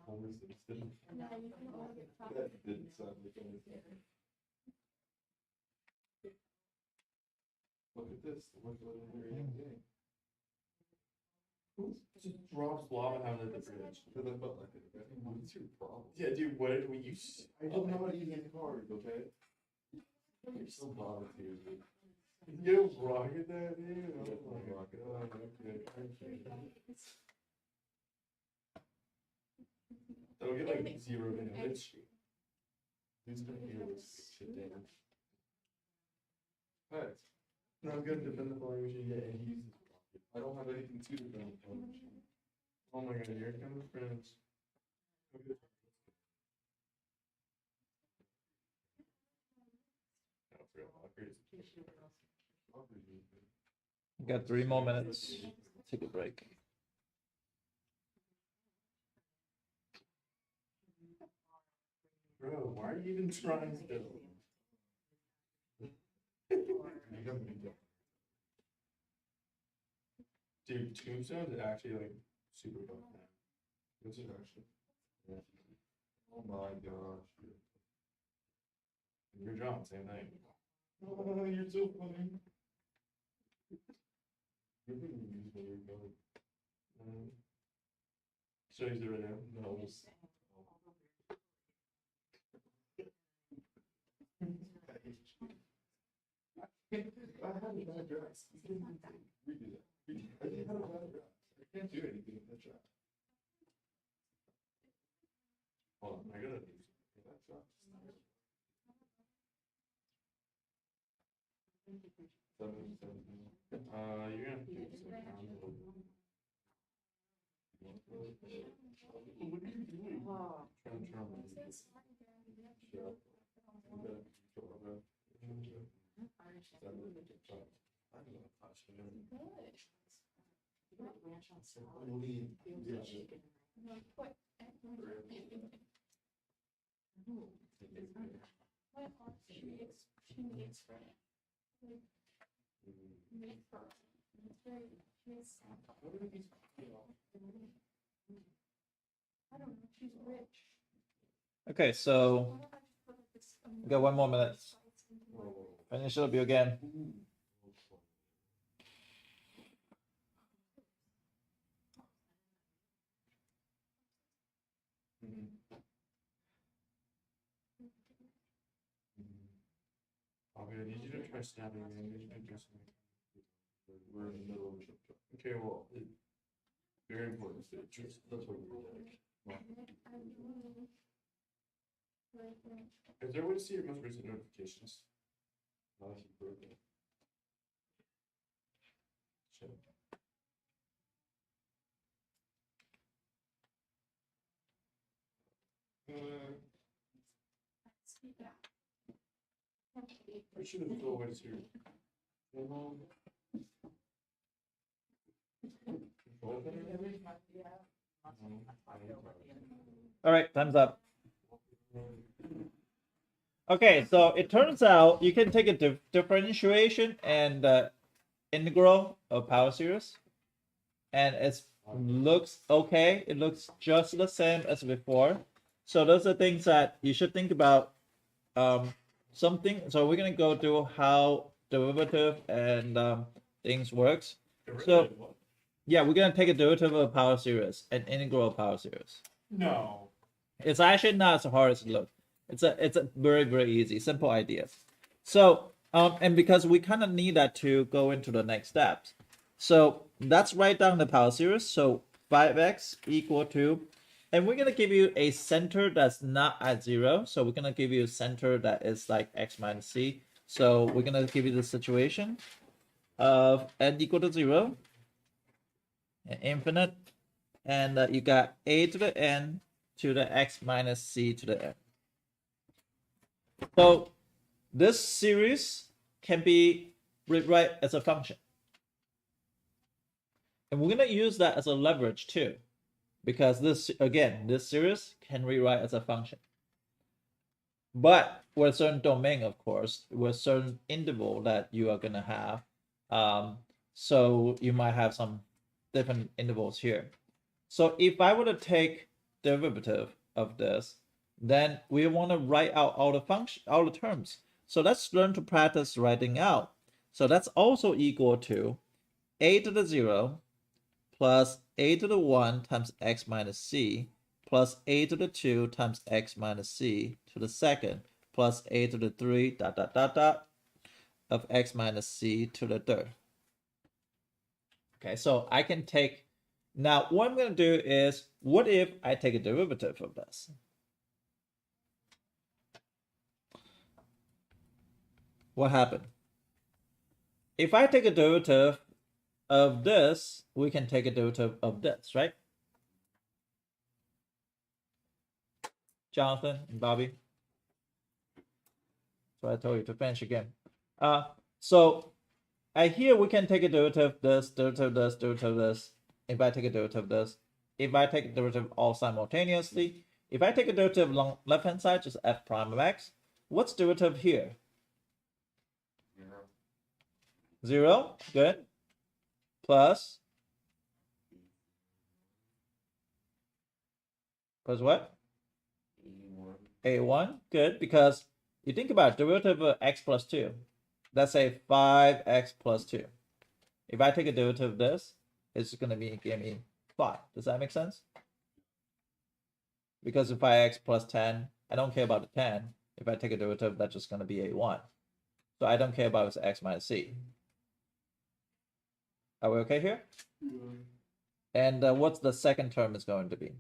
Homer Simpson. That didn't sound like anything. Look at this. Look at the very thing. Who just drops lava out of the bridge? Because I felt like it. What's your problem? Yeah, dude, what did we use? I don't know how to use any cards, okay? You're so bothered here, dude. You rocket that, dude? Oh my god, okay. That'll get like 0 damage. Who's gonna hear this shit damage? Alright. No, I'm gonna defend the flying machine, yeah, and he uses rocket. I don't have anything to defend the flying machine. Oh my god, here come the friends. We got 3 more minutes. Take a break. Bro, why are you even trying still? Dude, Tombstone is actually like super fun now. What's it actually? Yeah. Oh my gosh. You're John, same thing. Oh, you're so funny. You're being used when you're going. Show you right now. No. I had a bad dress. Redo that. I had a bad dress. I can't do anything in that dress. Hold on, I gotta do something in that dress. 7, 7. You're gonna have to do this like What are you doing? Okay, so we got 1 more minute. Finish up you again. Okay, I need you to try snapping again. I need you to do something. We're in the middle of it. Okay, well, very important. That's what we're like. Is there a way to see your most recent notifications? Not if you broke it. Shit. I should have thrown away to your. All right, time's up. Okay, so it turns out you can take a differentiation and integral of power series, and it looks okay. It looks just the same as before. So those are things that you should think about. Something. So we're gonna go through how derivative and things works. So yeah, we're gonna take a derivative of power series and integral of power series. No. It's actually not as hard as it looks. It's a very easy, simple ideas. So and because we kind of need that to go into the next steps. So let's write down the power series. So 5x equal to, and we're gonna give you a center that's not at 0. So we're gonna give you a center that is like x minus c. So we're gonna give you the situation of n equal to 0 and infinite, and you got a to the n to the x minus c to the n. So this series can be rewrite as a function. And we're going to use that as a leverage too, because this series can rewrite as a function. But with a certain domain, of course, with a certain interval that you are going to have. So you might have some different intervals here. So if I were to take derivative of this, then we want to write out all the terms. So let's learn to practice writing out. So that's also equal to a to the 0 plus a to the 1 times x minus c plus a to the 2 times x minus c to the second plus a to the 3 dot dot dot dot of x minus c to the third. Okay, so I can take, now what I'm going to do is, what if I take a derivative of this? What happened? If I take a derivative of this, we can take a derivative of this, right? Jonathan and Bobby. So I told you to finish again. So here we can take a derivative this, derivative this, derivative this. If I take a derivative this, if I take a derivative all simultaneously, if I take a derivative along left hand side, just f prime of x. What's derivative here? 0, good. Plus what? A1, good, because you think about derivative of x plus 2. Let's say 5x plus 2. If I take a derivative of this, it's going to give me 5. Does that make sense? because if I x plus 10, I don't care about the 10. If I take a derivative, that's just going to be a1. So I don't care about it's x minus c. Are we okay here? And what's the second term is going to be?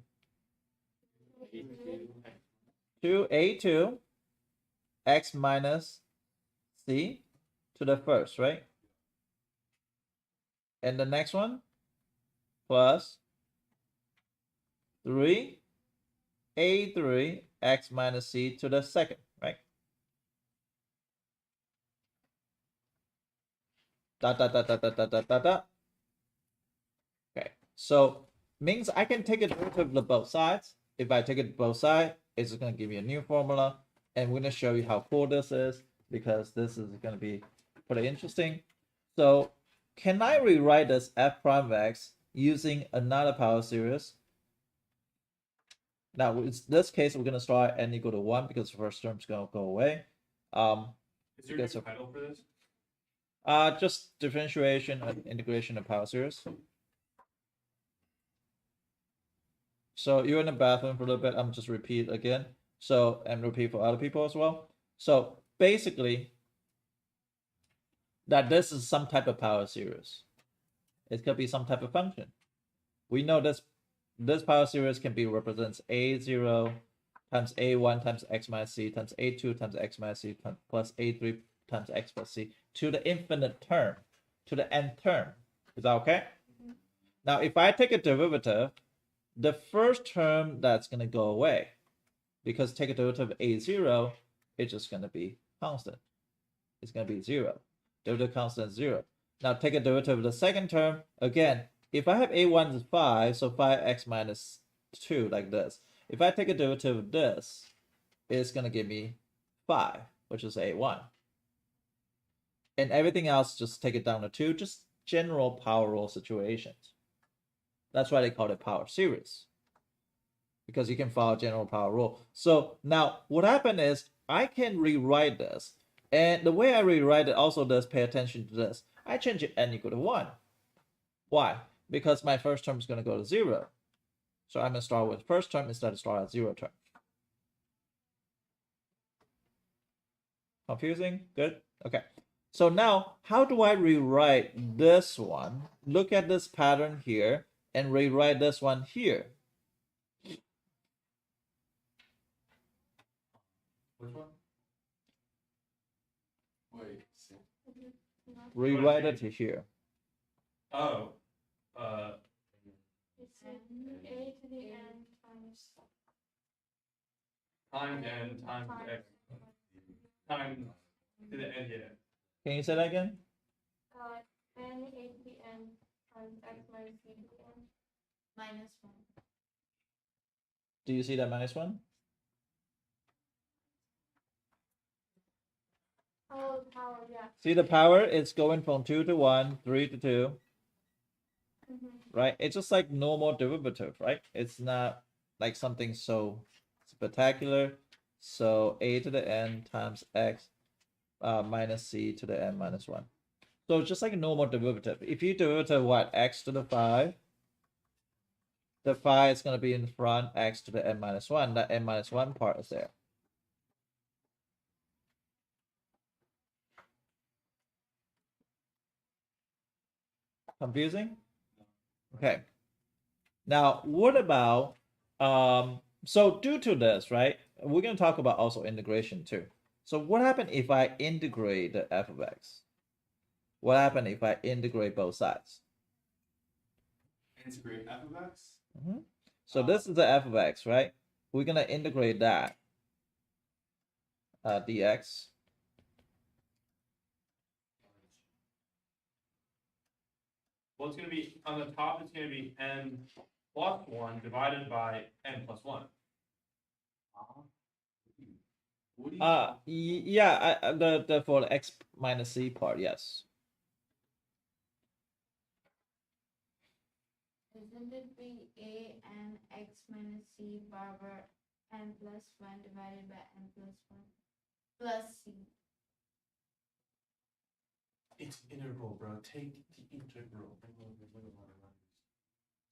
2a2 x minus c to the first, right? And the next one plus 3a3 x minus c to the second, right? Dot, dot, dot, dot, dot, dot, dot, dot, dot. Okay, so means I can take a derivative of both sides. If I take it to both sides, it's going to give me a new formula. And we're going to show you how cool this is, because this is going to be pretty interesting. So can I rewrite this f prime of x using another power series? Now, in this case, we're going to start n equal to 1 because the first term is going to go away. Is there a new title for this? Just differentiation and integration of power series. So you're in the bathroom for a little bit. I'm just repeat again. So, and repeat for other people as well. So basically, that this is some type of power series. It could be some type of function. We know this power series can be represents a0 times a1 times x minus c times a2 times x minus c plus a3 times x plus c to the infinite term, to the nth term. Is that okay? Now, if I take a derivative, the first term that's going to go away, because take a derivative of a0, it's just going to be constant. It's going to be 0. Derivative constant is 0. Now take a derivative of the second term. Again, if I have a1 is 5, so 5x minus 2 like this. If I take a derivative of this, it's going to give me 5, which is a1. And everything else, just take it down to 2, just general power rule situations. That's why they call it power series, because you can follow general power rule. So now what happened is I can rewrite this. And the way I rewrite it also does pay attention to this. I change it n equal to 1. Why? Because my first term is going to go to 0. So I'm going to start with first term instead of start at 0 term. Confusing? Good? Okay. So now, how do I rewrite this one? Look at this pattern here and rewrite this one here. Which one? Wait, see. Rewrite it to here. Oh. It's a to the n times Times n times x times to the n, yeah. Can you say that again? n a to the n times x minus c to the n minus 1. Do you see that minus 1? Oh, power, yeah. See the power? It's going from 2 to 1, 3 to 2. Right? It's just like normal derivative, right? It's not like something so spectacular. So a to the n times x minus c to the n minus 1. So it's just like a normal derivative. If you derivative what? X to the 5. The 5 is going to be in front, x to the n minus 1. That n minus 1 part is there. Confusing? Okay. Now, what about, so due to this, right, we're going to talk about also integration too. So what happened if I integrate the f of x? What happened if I integrate both sides? Integrate f of x? So this is the f of x, right? We're going to integrate that, dx. Well, it's going to be, on the top, it's going to be n plus 1 divided by n plus 1. What do you Yeah, the for the x minus c part, yes. Isn't it be a n x minus c power n plus 1 divided by n plus 1 plus c? It's integral, bro. Take the integral.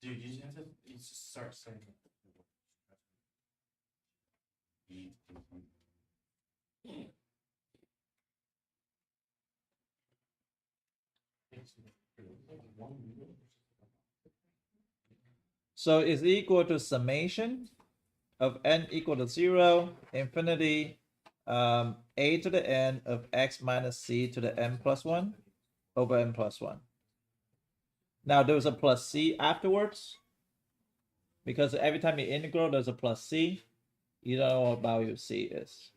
Dude, you just have to start saying it. 8 plus 1. So it's equal to summation of n equal to 0, infinity, a to the n of x minus c to the n plus 1 over n plus 1. Now there's a plus c afterwards, because every time you integral, there's a plus c. You don't know what value c is.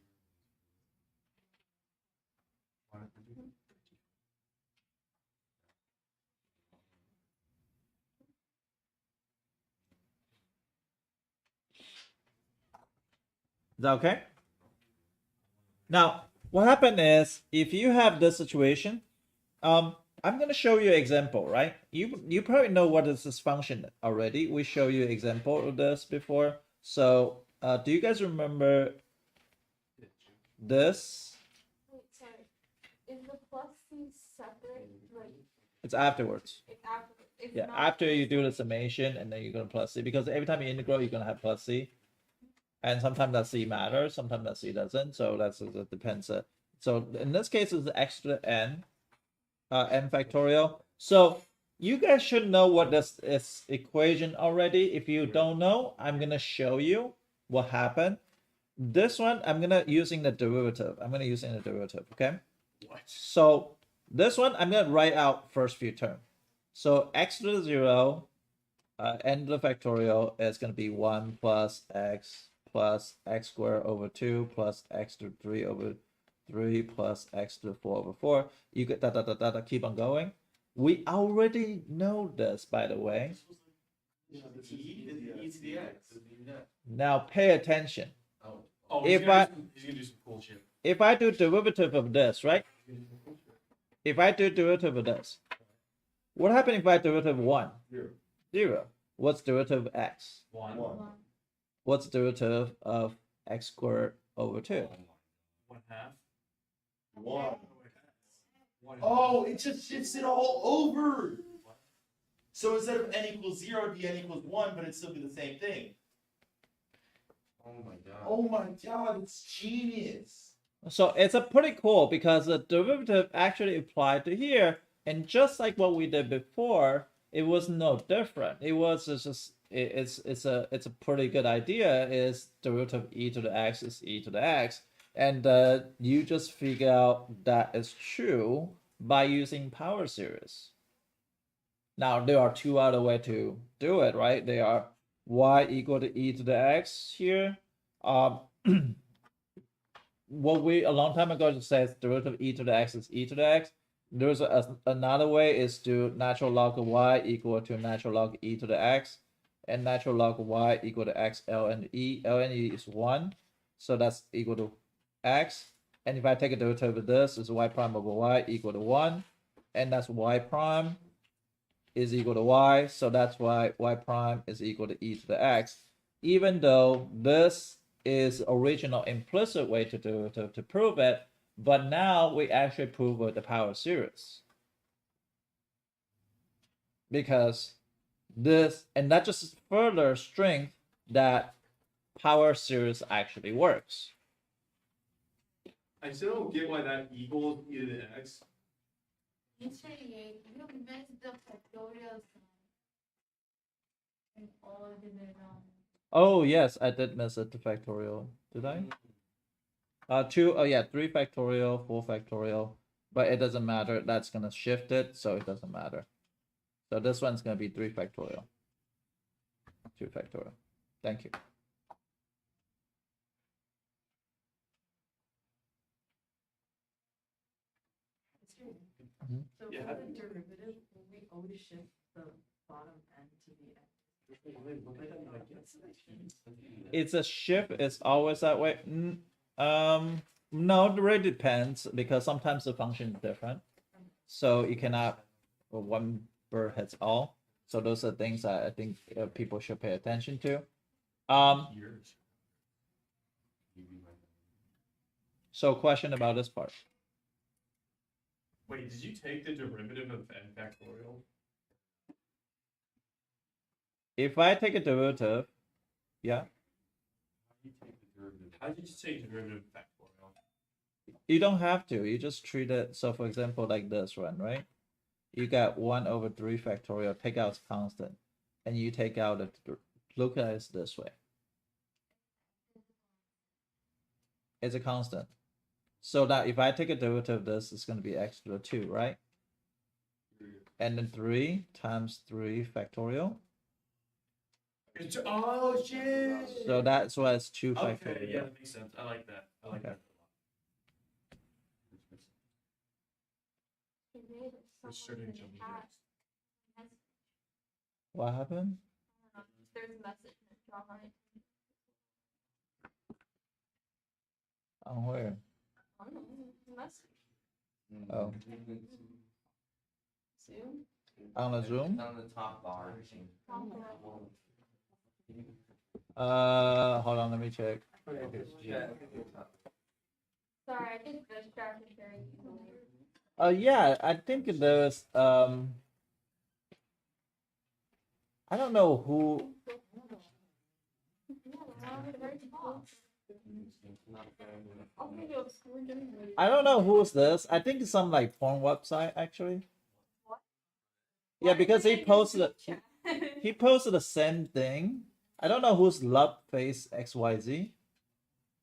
Is that okay? Now, what happened is, if you have this situation, I'm going to show you an example, right? You probably know what is this function already. We show you example of this before. So, do you guys remember this? Wait, sorry. Is the plus c separate? Like It's afterwards. it's Yeah, not after you do the summation, and then you're going to plus c, because every time you integral, you're going to have plus c. And sometimes that c matters, sometimes that c doesn't. So that depends. So in this case, it's x to the n, n factorial. So you guys should know what this is equation already. If you don't know, I'm gonna show you what happened. This one, I'm gonna using the derivative. Okay. What? So this one, I'm gonna write out first few terms. So x to the 0, n to the factorial is gonna be 1 plus x squared over 2 plus x to the 3 over 3 plus x to the 4 over 4. You get that, keep on going. We already know this, by the way. E to the x. Now pay attention. Oh, If he's gonna do some cool shit. If I do derivative of this, right? If I do derivative of this, what happens if I derivative 1? 0. What's derivative of x? 1. What's derivative of x squared over 2? 1/2. 1. Oh, it just shifts it all over. So instead of n equals 0, it'd be n equals 1, but it'd still be the same thing. Oh my god. Oh my god, it's genius. So it's a pretty cool, because the derivative actually applied to here, and just like what we did before, it was no different. It was just it's a pretty good idea. Is derivative e to the x is e to the x, and you just figure out that is true by using power series. Now there are two other ways to do it, right? They are y equal to e to the x here. What we a long time ago just says derivative e to the x is e to the x. There's another way is to natural log of y equal to natural log e to the x, and natural log of y equal to x ln e. Ln e is 1, so that's equal to x. And if I take a derivative of this, is y prime over y equal to 1, and that's y prime is equal to y, so that's why y prime is equal to e to the x. Even though this is original implicit way to prove it, but now we actually prove with the power series. Because this, and that just further strength that power series actually works. I still don't get why that equals e to the x. You missed the factorial sign. And all the way around. Oh yes, I did miss it, the factorial. Did I? 3 factorial, 4 factorial, but it doesn't matter. That's gonna shift it, so it doesn't matter. So this one's gonna be 3 factorial. 2 factorial. Thank you. So Yeah. for the derivative, will we always shift the bottom end to the end? It's a shift. It's always that way. No, it really depends, because sometimes the function is different, so you cannot one bird hits all. So those are things that I think people should pay attention to. So question about this part. Wait, did you take the derivative of n factorial? If I take a derivative, yeah. How did you just say derivative of factorial? You don't have to. You just treat it. So for example, like this one, right? You got 1/3 factorial. Take out constant, and you take out the. Look at it this way. It's a constant. So that if I take a derivative of this, it's going to be x to the 2, right? And then 3 times 3 factorial. Oh shit! So that's why it's 2 Okay, factorial. yeah, that makes sense. I like that. I like that. What happened? There's a message in the chat line. On where? I don't know, message. Oh, Zoom. on the Zoom? On the top bar. Hold on, let me check. Sorry, I get distracted very easily. Yeah, I think there's I don't know who. I don't know who's this. I think it's some like porn website actually. Yeah, because he posted the same thing. I don't know who's Love Face XYZ.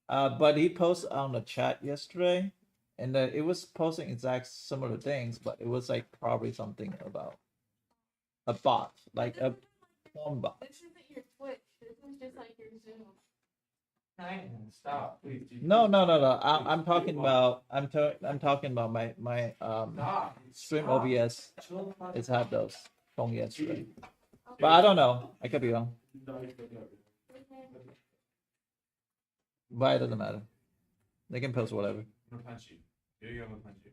But he posted on the chat yesterday, and it was posting exact similar things, but it was like probably something about a bot, like a porn bot. This isn't your Twitch. This is just like your Zoom. Stop, please. No. I'm talking about talking about my stream OBS. It's had those from yesterday, but I don't know. I could be wrong. But it doesn't matter. They can post whatever. I'm gonna punch you. Here you go, I'm gonna punch you.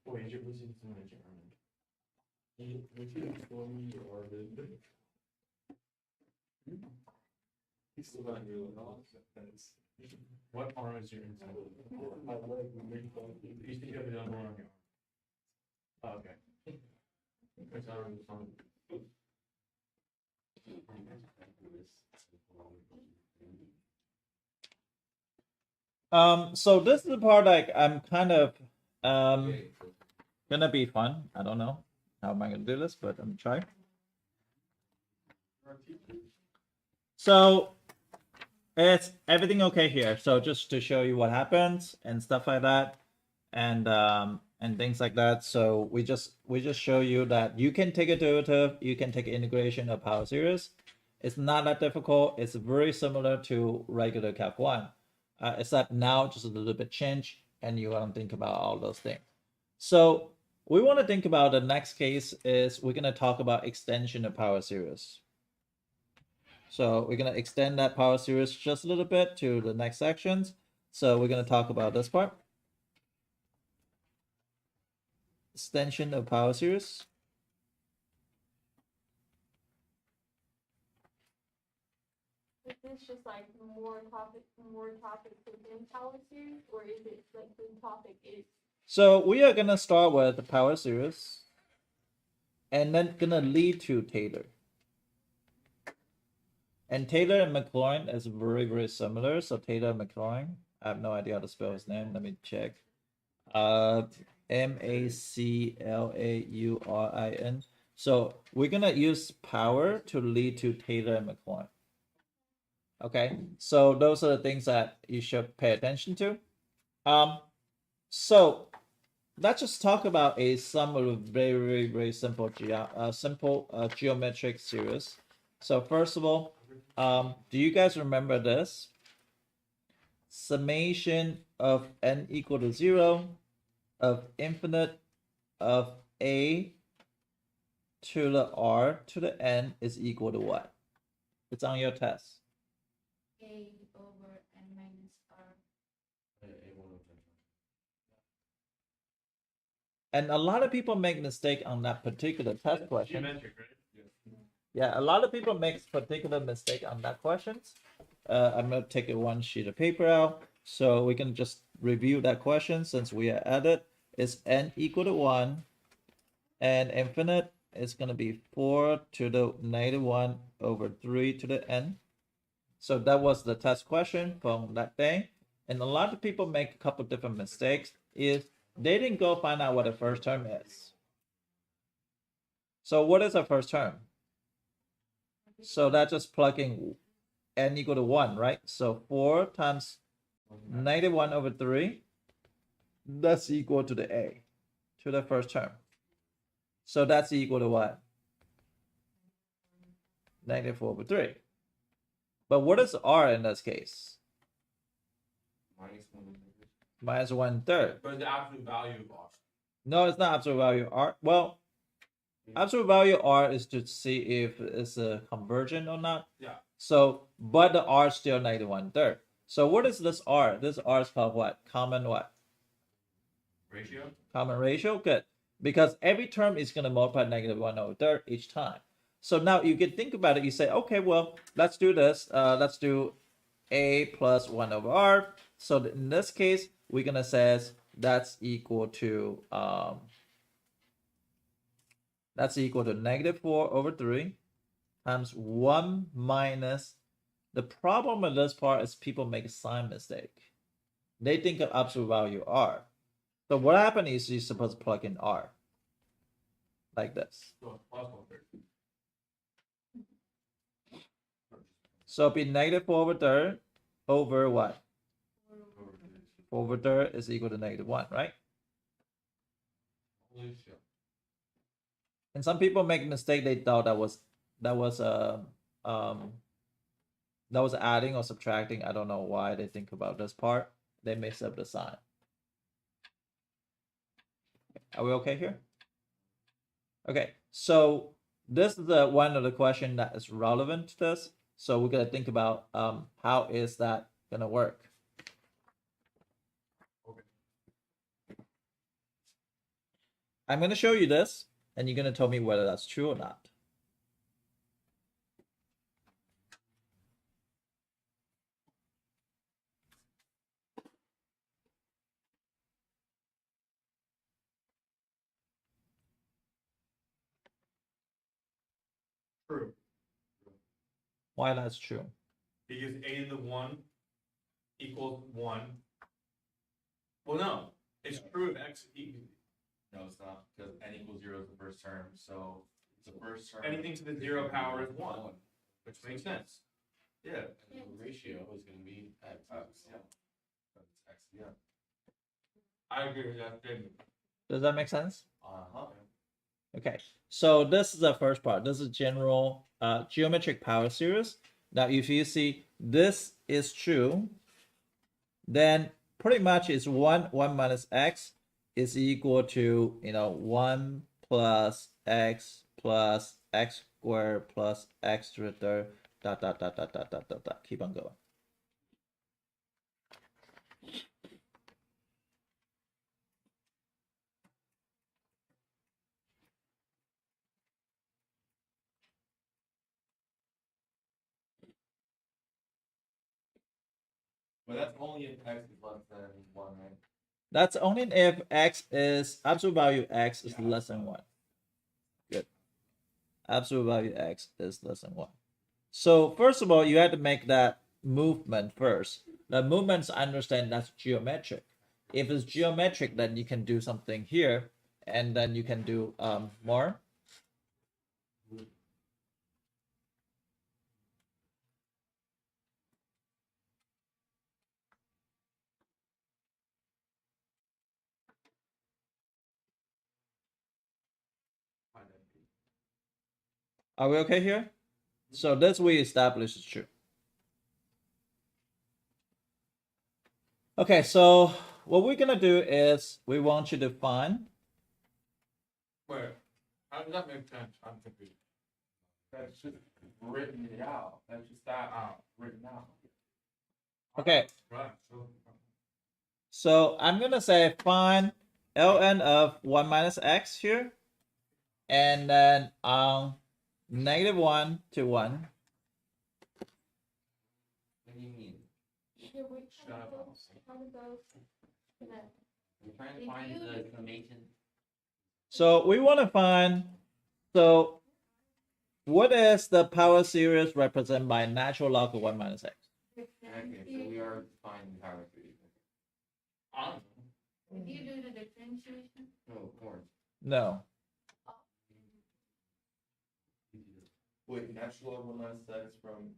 Wait, you're losing to my German. Would you inform me your orbit? He's still not real at all. What arm is your inside? My leg, You think you have another one on your arm? Oh, okay. Because I don't know. So this is the part like I'm kind of gonna be fun. I don't know how am I gonna do this, but I'm trying. So it's everything okay here. So just to show you what happens and stuff like that, and things like that. So we just show you that you can take a derivative, you can take an integration of power series. It's not that difficult. It's very similar to regular Calc 1. Except now just a little bit change, and you want to think about all those things. So we want to think about the next case is we're going to talk about extension of power series. So we're going to extend that power series just a little bit to the next sections. So we're going to talk about this part. Extension of power series. Is this just like more topics within power series, or is it like the topic is? So we are gonna start with the power series, and then gonna lead to Taylor. And Taylor and Maclaurin is very, very similar. So Taylor and Maclaurin, I have no idea how to spell his name. Let me check. Maclaurin. So we're gonna use power to lead to Taylor and Maclaurin. Okay, so those are the things that you should pay attention to. So let's just talk about some of the very, very simple geometric series. So first of all, do you guys remember this? Summation of n equal to 0 of infinite of a to the r to the n is equal to what? It's on your test. A over n minus r. And a lot of people make mistake on that particular test question. Geometric, right? Yeah, a lot of people make particular mistake on that questions. I'm gonna take one sheet of paper out, so we can just review that question since we are at it. Is n equal to 1, and infinite is gonna be 4 to the -1 over 3 to the n. So that was the test question from that day. And a lot of people make a couple different mistakes is they didn't go find out what the first term is. So what is the first term? So that's just plugging n equal to 1, right? So 4 times -1/3, that's equal to the a, to the first term. So that's equal to what? -4/3. But what is r in this case? -1/3. But the absolute value of r. No, it's not absolute value r. Well, absolute value r is to see if it's a convergent or not. Yeah. So, but the r is still -1/3. So what is this r? This r is called what? Common what? Ratio? Common ratio? Good. Because every term is going to multiply -1/3 each time. So now you can think about it. You say, okay, well, let's do this. Let's do a plus 1/r. So in this case, we're going to say that's equal to -4/3 times 1 minus. The problem with this part is people make a sign mistake. They think of absolute value r. So what happens is you're supposed to plug in r. Like this. So plus 1/3. So it'll be -4/3 over what? 4/3 is equal to -1, right? Holy shit. And some people make a mistake. They thought that was adding or subtracting. I don't know why they think about this part. They mix up the sign. Are we okay here? Okay, so this is the one of the question that is relevant to this. So we're gonna think about how is that gonna work. Okay. I'm gonna show you this, and you're gonna tell me whether that's true or not. True. Why that's true? Because a to the 1 equals 1. Well, no. It's true if x equals No, it's not, because n equals 0 is the first term, so the first term. anything to the 0 power is 1, which makes sense. Yeah. And the ratio is gonna be x, yeah. That's x, yeah. I agree with that statement. Does that make sense? Uh-huh. Okay, so this is the first part. This is general geometric power series. Now, if you see this is true, then pretty much it's 1 minus x is equal to 1 plus x squared plus x to the third dot dot dot dot dot dot dot dot. Keep on going. But that's only if x is less than 1, right? That's only if x is absolute value x is Yeah. less than 1. Good. Absolute value x is less than 1. So first of all, you have to make that movement first. The movements, I understand that's geometric. If it's geometric, then you can do something here, and then you can do more. Are we okay here? So this we establish is true. Okay, so what we're gonna do is we want you to find. Wait, how does that make sense? I'm confused. That's just written it out. That's just that written out. Okay, Right. so I'm gonna say find ln of 1 minus x here, and then -1 to 1. What do you mean? Yeah, which Shut up. one of those can I- I'm trying to If find you- the summation. So we want to find, so what is the power series represented by natural log of 1 minus x? Okay, so we are defining power series. Did you do the differentiation? No, of course. No. Wait, natural log 1 minus x from.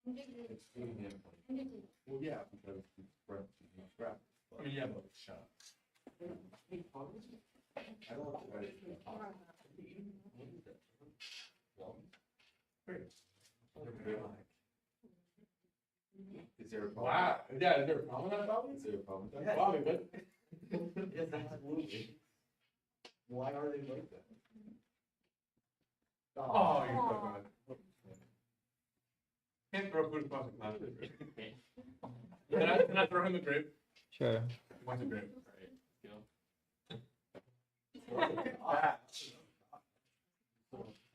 Excluding the endpoint. Well, yeah, because it's graph. I mean, yeah, but shut up. I don't want to write it. Is there a problem? Wow. Yeah, is there a problem with that, Bobby? Is there a problem with Yeah, that? Bobby, but Yes, absolutely. Why are they like that? oh, you're so good. Can't throw food across the class. Can I throw him a grape? Sure. He wants a grape.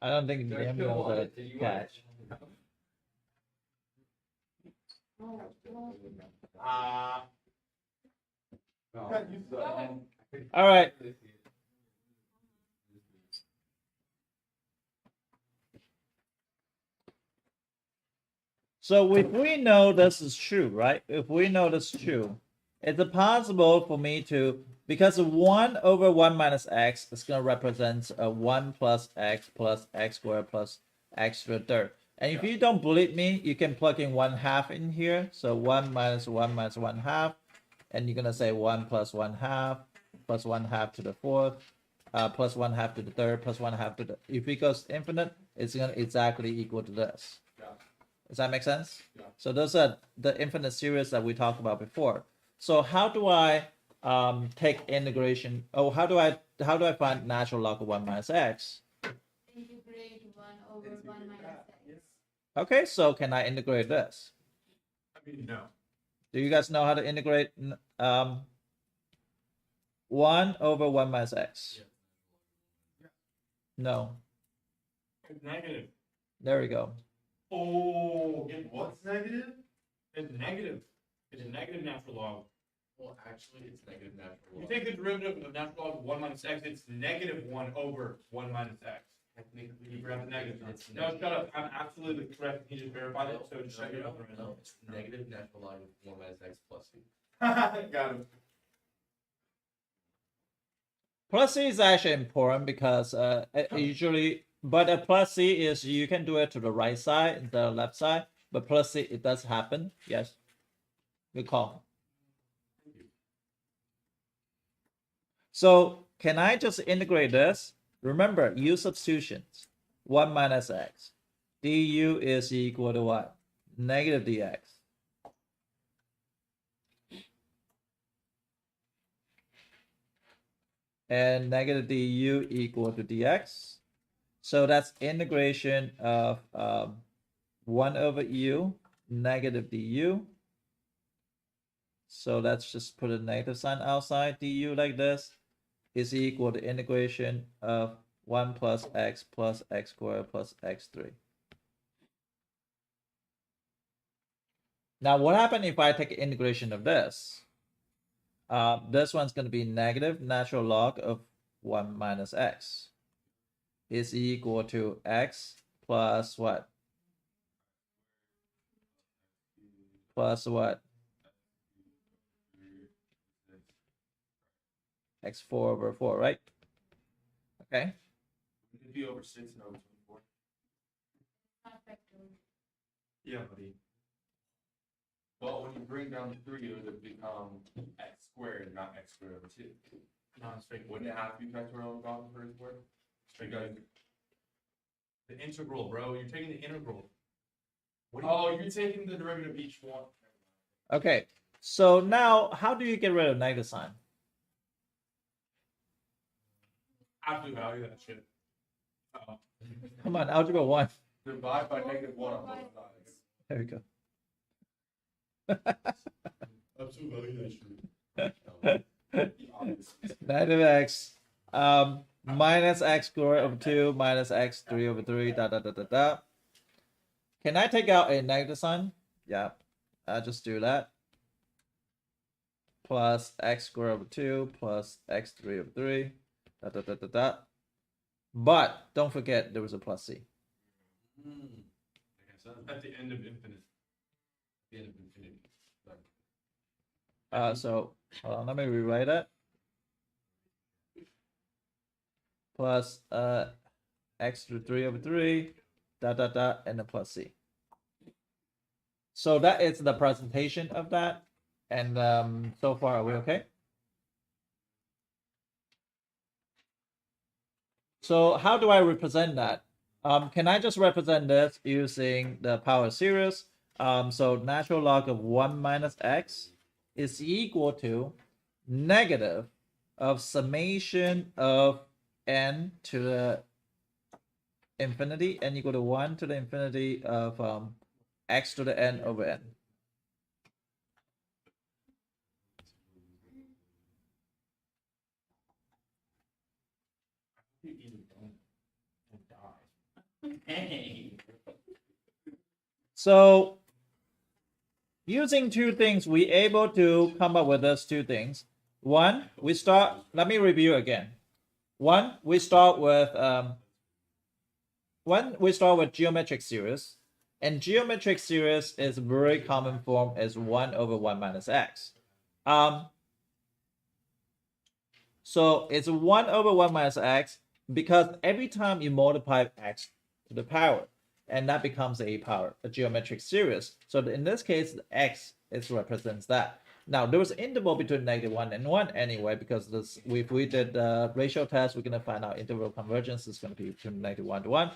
I don't think Liam knows the catch. All right. So if we know this is true, right? If we know this is true, is it possible for me to, because 1 over 1 minus x is going to represent a 1 plus x squared plus x to the third. And if you don't believe me, you can plug in 1/2 in here. So 1 minus 1 minus 1/2. And you're going to say 1 plus 1/2 plus 1/2 to the fourth, plus 1/2 to the third, plus 1/2 to the, if it goes infinite, it's going to exactly equal to this. Yeah. Does that make sense? Yeah. So those are the infinite series that we talked about before. So how do I take integration? Oh, how do I find natural log of 1 minus x? Integrate 1 over 1 minus x. Okay, so can I integrate this? I mean, no. Do you guys know how to integrate 1 over 1 minus x? Yeah. No. It's negative. There we go. Oh, What's negative? It's negative. It's a negative natural log. Well, actually, it's negative natural You log. take the derivative of natural log of 1 minus x, it's negative 1 over 1 minus x. Technically, You grab the negative. it's No, shut up. I'm absolutely correct. You just verified it, so just shut your mouth. No, it's negative natural log of 1 minus x plus c. Got him. Plus c is actually important because usually, but a plus c is you can do it to the right side, the left side, but plus c it does happen. Yes, good call. So can I just integrate this? Remember, use substitutions. 1 minus x. du is equal to what? Negative dx. And negative du equal to dx. So that's integration of 1 over u negative du. So let's just put a negative sign outside. Du like this is equal to integration of 1 plus x squared plus x3. Now what happens if I take integration of this? This one's going to be negative natural log of 1 minus x is equal to x plus what? Plus what? X4 over 4, right? Okay. It'd be over 6 and over 24. Not factorial. Yeah, buddy. But when you bring down the 3, it would become x squared, not x squared over 2. No, it's straight. Wouldn't it have to be factorial of algebra for it to work? Straight guys. The integral, bro. You're taking the integral. Oh, you're taking the derivative of each one. Okay. So now, how do you get rid of negative sign? Absolute value that shit. Come on, algebra 1. Divide by negative 1 on both sides. There we go. Absolute value that shit. Negative x minus x squared over 2 minus x3 over 3 da da da da da. Can I take out a negative sign? Yeah, I'll just do that. Plus x squared over 2 plus x3 over 3 da da da da da. But don't forget there was a plus c. Like I said, at the end of infinite. The end of infinity. So hold on, let me rewrite that. Plus x to the 3 over 3, dot dot dot, and then plus c. So that is the presentation of that. And so far, are we okay? So how do I represent that? Can I just represent this using the power series? So natural log of 1 minus x is equal to negative of summation of n to the infinity, n equal to 1 to the infinity of x to the n over n. So using two things, we able to come up with those two things. One, we start, let me review again. One, we start with geometric series, and geometric series is very common form as 1 over 1 minus x. So it's 1 over 1 minus x because every time you multiply x to the power, and that becomes a geometric series. So in this case, x represents that. Now there was an interval between -1 and 1 anyway, because this, if we did the ratio test, we're gonna find out interval convergence is gonna be between -1 to 1.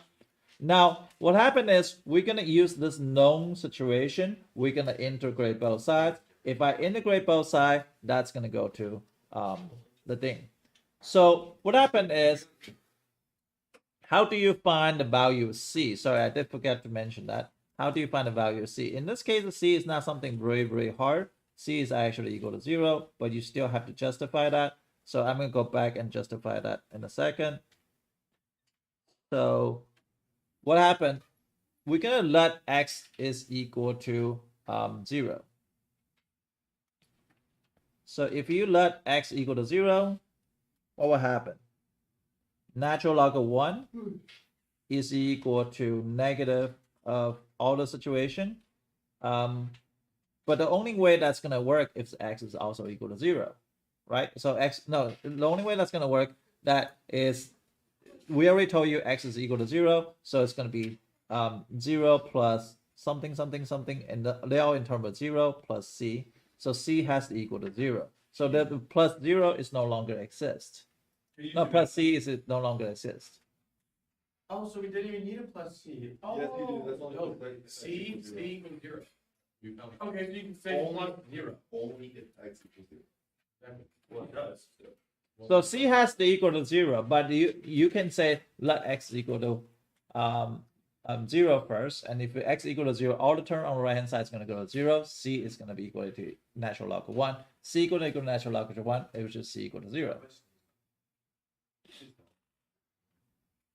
Now what happened is we're gonna use this known situation. We're gonna integrate both sides. If I integrate both sides, that's gonna go to the thing. So what happened is, how do you find the value of c? Sorry, I did forget to mention that. How do you find the value of c? In this case, the c is not something very, very hard. C is actually equal to 0, but you still have to justify that. So I'm going to go back and justify that in a second. So what happened? We're going to let x is equal to 0. So if you let x equal to 0, what will happen? Natural log of 1 is equal to negative of all the situation. But the only way that's going to work if x is also equal to 0, right? So the only way that's going to work, that is, we already told you x is equal to 0, so it's going to be 0 plus something, something, something, and they're all in terms of 0 plus c. So c has to equal to 0. So the plus 0 is no longer exist. No, plus c is it no longer exist. Oh, so we didn't even need a plus c. Oh, Yes, we do. That's only no. C equals 0. Okay, so you can say plus 0. Only if x equals 0. Well, it does. So c has to equal to 0, but you can say let x equal to 0 first, and if x equal to 0, all the term on the right hand side is going to go to 0. C is going to be equal to natural log of 1. C equal to natural log of 1, it was just c equal to 0.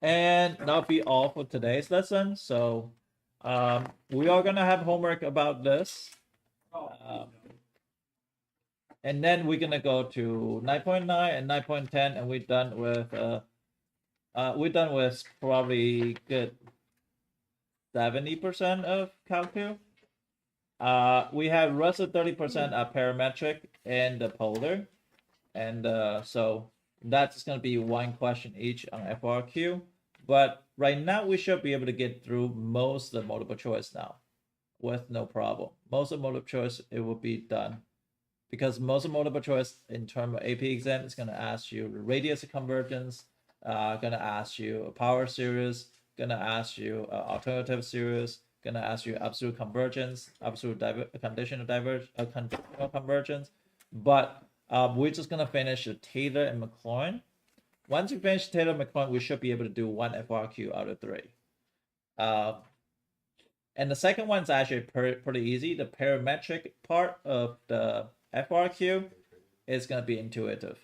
And that'll be all for today's lesson. So we are going to have homework about this. And then we're going to go to 9.9 and 9.10, and we're done with probably good 70% of calculus. We have rest of 30% are parametric and the polar. And so that's going to be one question each on FRQ. But right now, we should be able to get through most of the multiple choice now with no problem. Most of multiple choice, it will be done. Because most of multiple choice in terms of AP exam is going to ask you the radius of convergence, going to ask you a power series, going to ask you alternative series, going to ask you absolute convergence, conditional convergence. But we're just going to finish the Taylor and Maclaurin. Once you finish Taylor and Maclaurin, we should be able to do one FRQ out of 3. And the second one's actually pretty easy. The parametric part of the FRQ is going to be intuitive.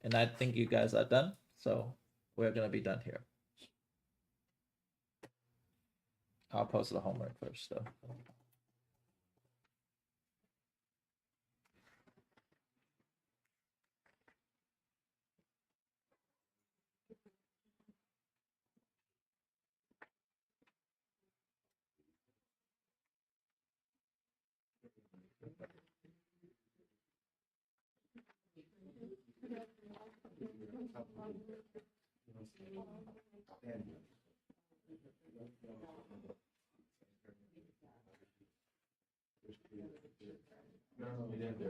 And I think you guys are done. So we're going to be done here. I'll post the homework first, though. No, we didn't.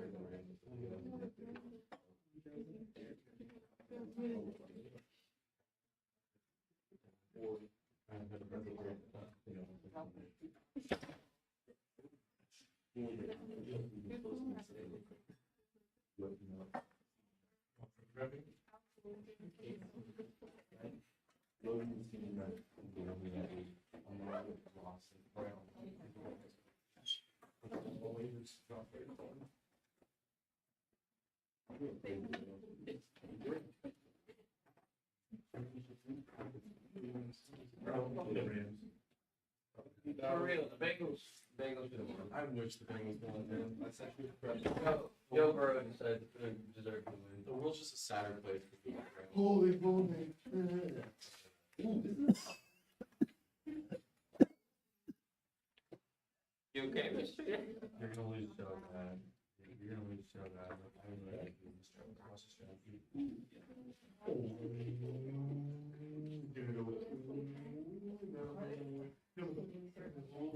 For real, the Bengals should have won. I wish the Bengals won, man. That's actually Joe Burrow decided to deserve to win. the world's just a sadder place. Holy moly. You okay, Mr. You're gonna lose so bad. You're gonna lose so bad. I'm gonna lose so bad.